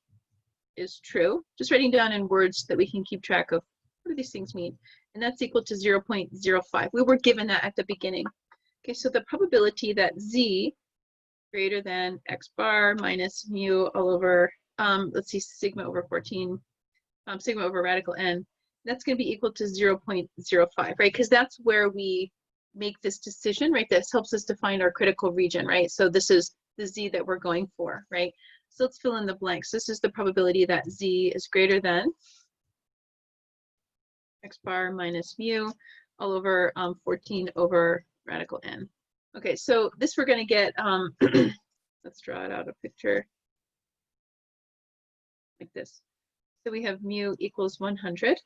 is true. Just writing down in words that we can keep track of what do these things mean. And that's equal to 0.05. We were given that at the beginning. Okay, so the probability that z greater than x bar minus mu all over, let's see, sigma over 14, sigma over radical n, that's going to be equal to 0.05, right? Because that's where we make this decision, right? This helps us to find our critical region, right? So this is the z that we're going for, right? So let's fill in the blanks. This is the probability that z is greater than x bar minus mu all over 14 over radical n. Okay, so this we're going to get, let's draw it out a picture like this. So we have mu equals 100.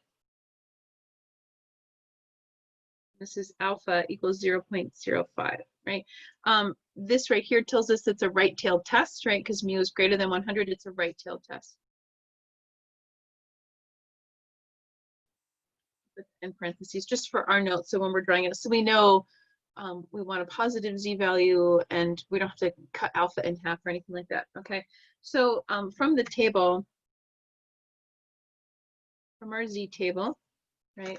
This is alpha equals 0.05, right? This right here tells us it's a right-tailed test, right? Because mu is greater than 100, it's a right-tailed test. In parentheses, just for our notes, so when we're drawing it, so we know we want a positive z-value and we don't have to cut alpha in half or anything like that, okay? So from the table, from our z table, right,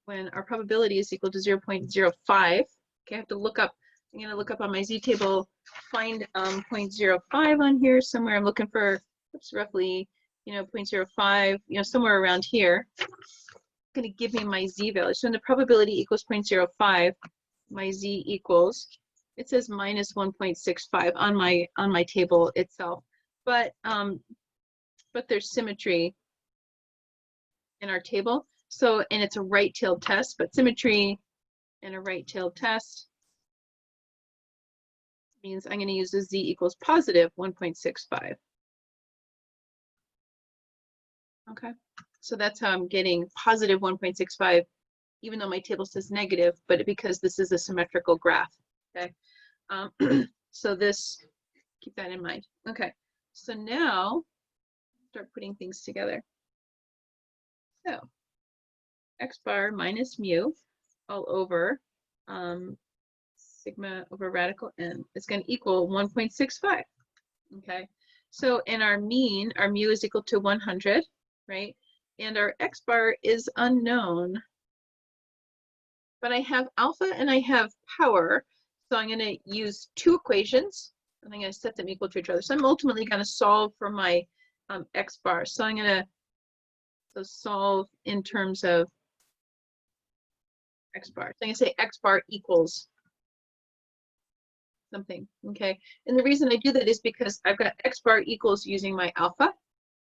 when our probability is equal to 0.05, okay, I have to look up, I'm gonna look up on my z table, find 0.05 on here somewhere. I'm looking for, oops, roughly, you know, 0.05, you know, somewhere around here. It's going to give me my z value. So when the probability equals 0.05, my z equals, it says minus 1.65 on my table itself. But there's symmetry in our table. So, and it's a right-tailed test, but symmetry in a right-tailed test means I'm going to use a z equals positive 1.65. Okay, so that's how I'm getting positive 1.65, even though my table says negative, but because this is a symmetrical graph. Okay, so this, keep that in mind. Okay, so now start putting things together. So x bar minus mu all over sigma over radical n is going to equal 1.65. Okay, so in our mean, our mu is equal to 100. Right? And our x bar is unknown. But I have alpha and I have power. So I'm going to use two equations and I'm going to set them equal to each other. So I'm ultimately going to solve for my x bar. So I'm going to solve in terms of x bar. So I'm going to say x bar equals something. Okay. And the reason I do that is because I've got x bar equals using my alpha.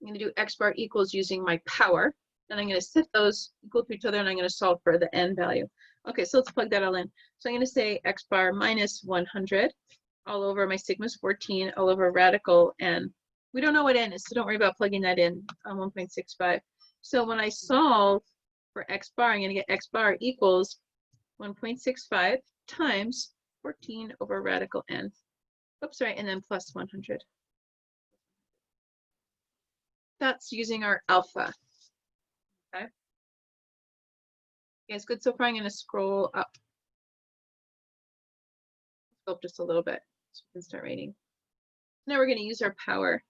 I'm going to do x bar equals using my power, and I'm going to set those equal to each other, and I'm going to solve for the n value. Okay, so let's plug that all in. So I'm going to say x bar minus 100 all over my sigma is 14 all over radical n. We don't know what n is, so don't worry about plugging that in on 1.65. So when I solve for x bar, I'm going to get x bar equals 1.65 times 14 over radical n. Oops, right, and then plus 100. That's using our alpha. Okay. Okay, it's good so far. I'm going to scroll up. Scroll up just a little bit so we can start writing. Now we're going to use our power.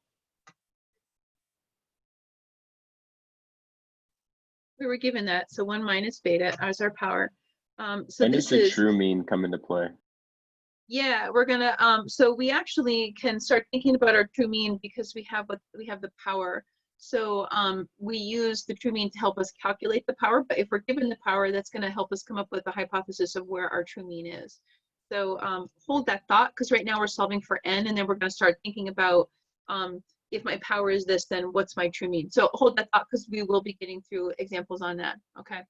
We were given that, so 1 minus beta as our power. So when this does the is true mean come into play? Yeah, we're gonna so we actually can start thinking about our true mean because we have the power. So we use the true mean to help us calculate the power, but if we're given the power, that's going to help us come up with a hypothesis of where our true mean is. So hold that thought, because right now we're solving for n, and then we're going to start thinking about if my power is this, then what's my true mean? So hold that thought, because we will be getting through examples on that. Okay.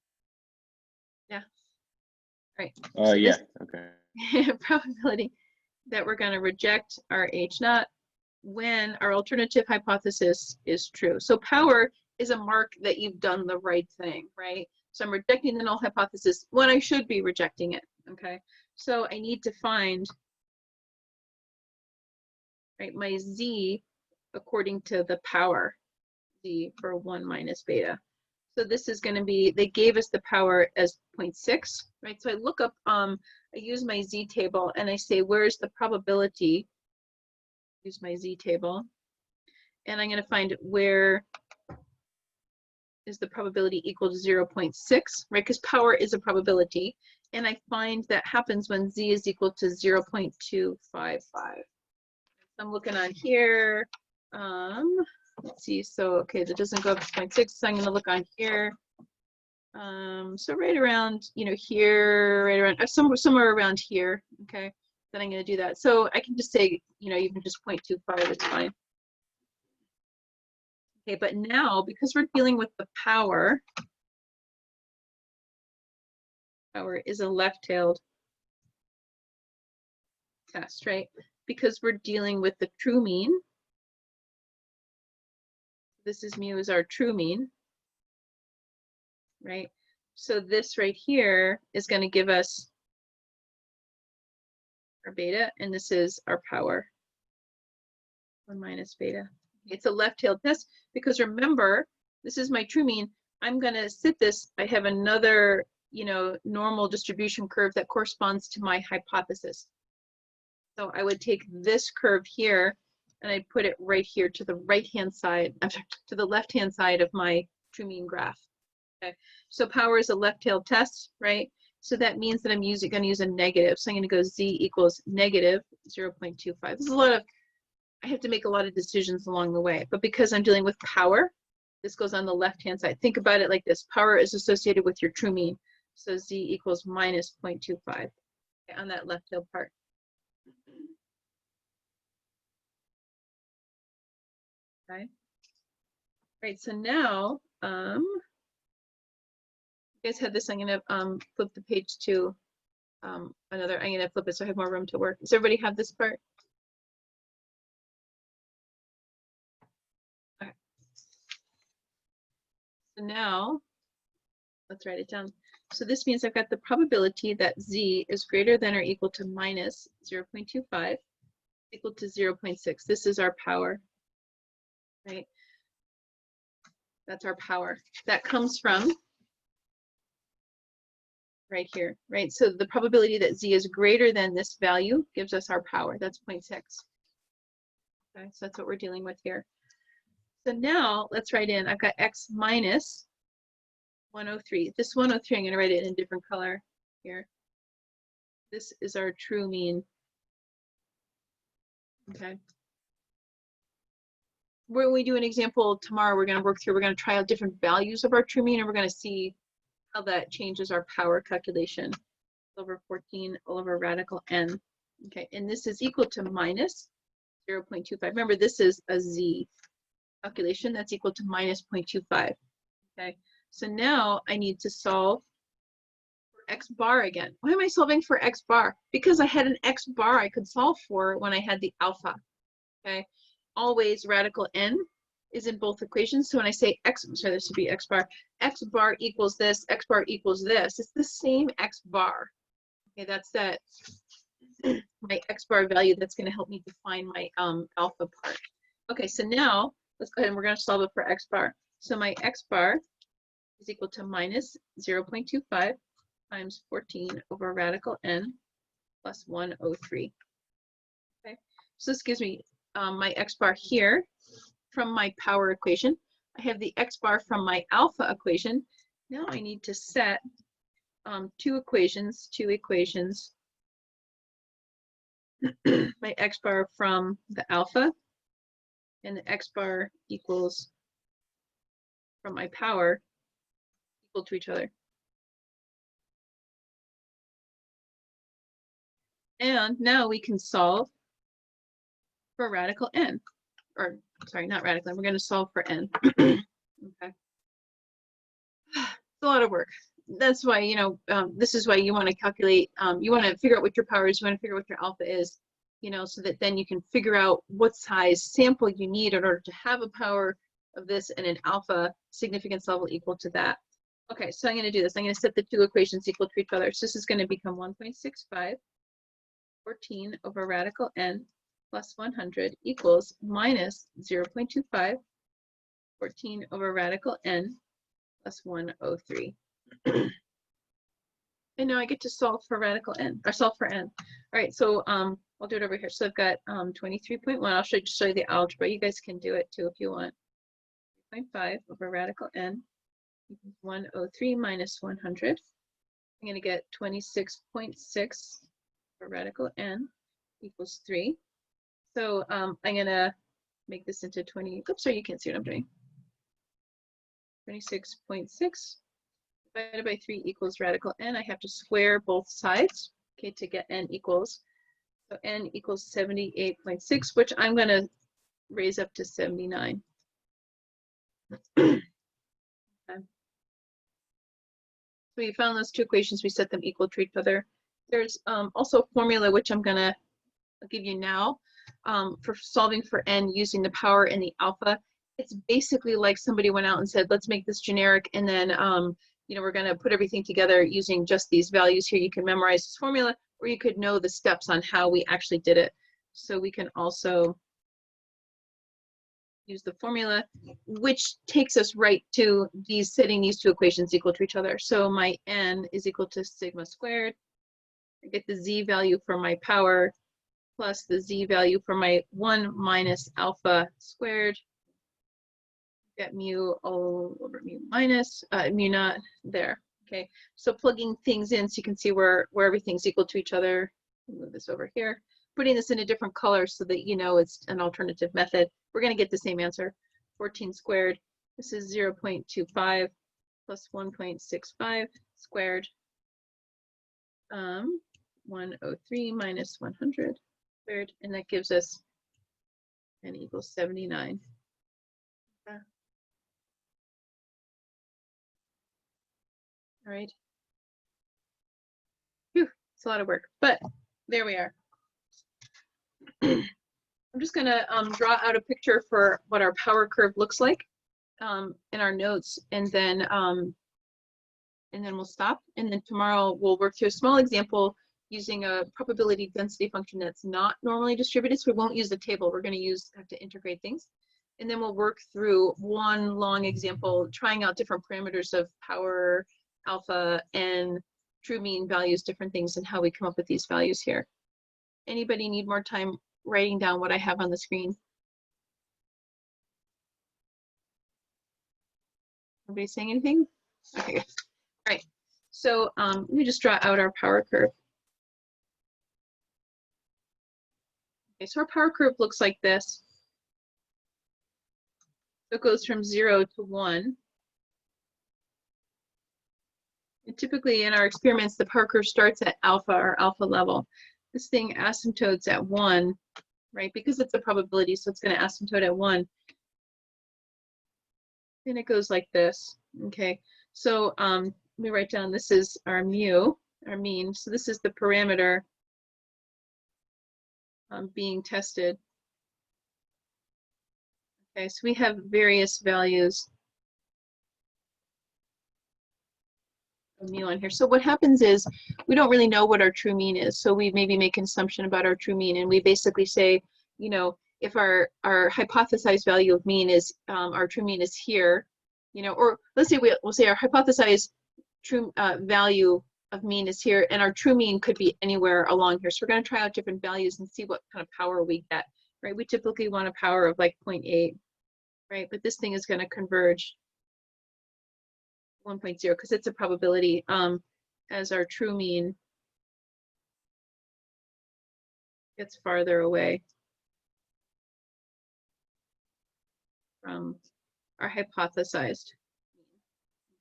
Yeah. Right. So Yeah. Okay. probability that we're going to reject our H naught when our alternative hypothesis is true. So power is a mark that you've done the right thing, right? So I'm rejecting the null hypothesis when I should be rejecting it, okay? So I need to find, right, my z according to the power, z for 1 minus beta. So this is going to be, they gave us the power as 0.6, right? So I look up, I use my z table and I say, where's the probability? Use my z table. And I'm going to find where is the probability equal to 0.6, right? Because power is a probability. And I find that happens when z is equal to 0.255. I'm looking on here. Let's see. So, okay, that doesn't go up to 0.6. So I'm going to look on here. So right around, you know, here, right around, somewhere around here. Okay, then I'm going to do that. So I can just say, you know, even just 0.25, it's fine. Okay, but now because we're dealing with the power, power is a left-tailed test, right? Because we're dealing with the true mean. This is mu is our true mean, right? So this right here is going to give us our beta, and this is our power. 1 minus beta. It's a left-tailed test because remember, this is my true mean. I'm going to sit this. I have another, normal distribution curve that corresponds to my hypothesis. So I would take this curve here and I'd put it right here to the right-hand side, to the left-hand side of my true mean graph. Okay. So power is a left-tailed test, right? So that means that I'm going to use a negative. So I'm going to go z equals negative 0.25. This is a lot of, I have to make a lot of decisions along the way. But because I'm dealing with power, this goes on the left-hand side. Think about it like this. Power is associated with your true mean. So z equals minus 0.25 on that left-tailed part. Okay. Right, so now, you guys have this. I'm gonna flip the page to another. I'm gonna flip it so I have more room to work. Does everybody have this part? Okay. So now, let's write it down. So this means I've got the probability that z is greater than or equal to minus 0.25 equal to 0.6. This is our power, right? That's our power. That comes from right here, right? So the probability that z is greater than this value gives us our power. That's 0.6. Okay, so that's what we're dealing with here. So now let's write in, I've got x minus 103. This 103, I'm going to write it in a different color here. This is our true mean. Okay. When we do an example tomorrow, we're going to try out different values of our true mean, and we're going to see how that changes our power calculation. Over 14 all over radical n. Okay, and this is equal to minus 0.25. Remember, this is a z calculation that's equal to minus 0.25. Okay, so now I need to solve for x bar again. Why am I solving for x bar? Because I had an x bar I could solve for when I had the alpha. Okay, always radical n is in both equations. So when I say x, I'm sorry, this would be x bar equals this, x bar equals this. It's the same x bar. Okay, that's that my x bar value that's going to help me define my alpha part. Okay, so now let's go ahead and we're going to solve it for x bar. So my x bar is equal to minus 0.25 times 14 over radical n plus 103. Okay, so this gives me my x bar here from my power equation. I have the x bar from my alpha equation. Now I need to set two equations, my x bar from the alpha and the x bar equals from my power equal to each other. And now we can solve for radical n, or sorry, not radical n, we're going to solve for n. Okay. It's a lot of work. That's why, this is why you want to calculate, you want to figure out what your power is, you want to figure out what your alpha is, so that then you can figure out what size sample you need in order to have a power of this and an alpha significance level equal to that. Okay, so I'm going to do this. I'm going to set the two equations equal to each other. So this is going to become 1.65, 14 over radical n plus 100 equals minus 0.25, 14 over radical n plus 103. And now I get to solve for radical n, or solve for n. All right, so I'll do it over here. So I've got 23.1. I'll show you the algebra. You guys can do it too if you want. 0.5 over radical n equals 103 minus 100. I'm going to get 26.6 for radical n equals 3. So I'm going to make this into 20. Oops, sorry, you can't see what I'm doing. 26.6 divided by 3 equals radical n. I have to square both sides, okay, to get n equals. So n equals 78.6, which I'm going to raise up to 79. Okay. So we found those two equations, we set them equal to each other. There's also a formula which I'm going to give you now for solving for n using the power and the alpha. It's basically like somebody went out and said, let's make this generic, and then we're going to put everything together using just these values here. You can memorize this formula, or you could know the steps on how we actually did it. So we can also use the formula, which takes us right to setting these two equations equal to each other. So my n is equal to sigma squared. I get the z value for my power plus the z value for my 1 minus alpha squared. Get mu all over mu minus, mu naught there. Okay, so plugging things in so you can see where everything's equal to each other. Move this over here. Putting this in a different color so that you know it's an alternative method. We're going to get the same answer, 14 squared. This is 0.25 plus 1.65 squared. 103 minus 100 squared, and that gives us n equals 79. All right. Whew, it's a lot of work, but there we are. I'm just going to draw out a picture for what our power curve looks like in our notes, and then we'll stop. And then tomorrow we'll work through a small example using a probability density function that's not normally distributed. So we won't use the table. We're going to have to integrate things. And then we'll work through one long example, trying out different parameters of power, alpha, and true mean values, different things, and how we come up with these values here. Anybody need more time writing down what I have on the screen? Nobody saying anything? Okay, good. All right, so let me just draw out our power curve. Okay, so our power curve looks like this. So it goes from 0 to 1. And typically in our experiments, the power curve starts at alpha or alpha level. This thing asymptotes at 1, right? Because it's a probability, so it's going to asymptote at 1. And it goes like this. Okay, so let me write down, this is our mu, our mean. So this is the parameter being tested. Okay, so we have various values of mu on here. So what happens is we don't really know what our true mean is. So we maybe make an assumption about our true mean, and we basically say, if our hypothesized value of mean is, our true mean is here, or let's say we'll say our hypothesized true value of mean is here, and our true mean could be anywhere along here. So we're going to try out different values and see what kind of power we get, right? We typically want a power of like 0.8, right? But this thing is going to converge 1.0 because it's a probability as our true mean gets farther away from our hypothesized.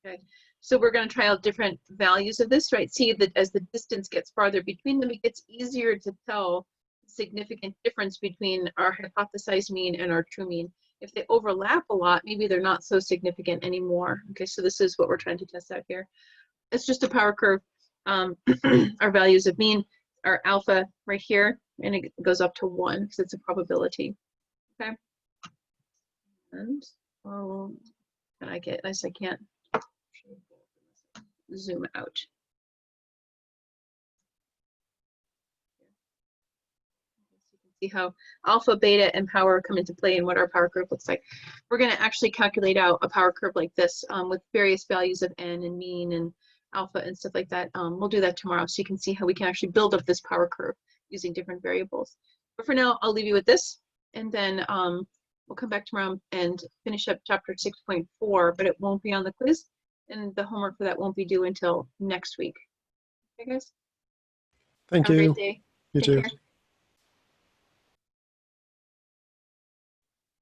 Okay, so we're going to try out different values of this, right? See that as the distance gets farther between them, it gets easier to tell the significant difference between our hypothesized mean and our true mean. If they overlap a lot, maybe they're not so significant anymore. Okay, so this is what we're trying to test out here. It's just a power curve. Our values of mean are alpha right here, and it goes up to 1 because it's a probability. Okay. And can I get this? I can't zoom out. See how alpha, beta, and power come into play and what our power curve looks like. We're going to actually calculate out a power curve like this with various values of n and mean and alpha and stuff like that. We'll do that tomorrow so you can see how we can actually build up this power curve using different variables. But for now, I'll leave you with this, and then we'll come back tomorrow and finish up chapter 6.4, but it won't be on the quiz, and the homework for that won't be due until next week. Okay, guys? Thank Have you. a great day. You Take too. care.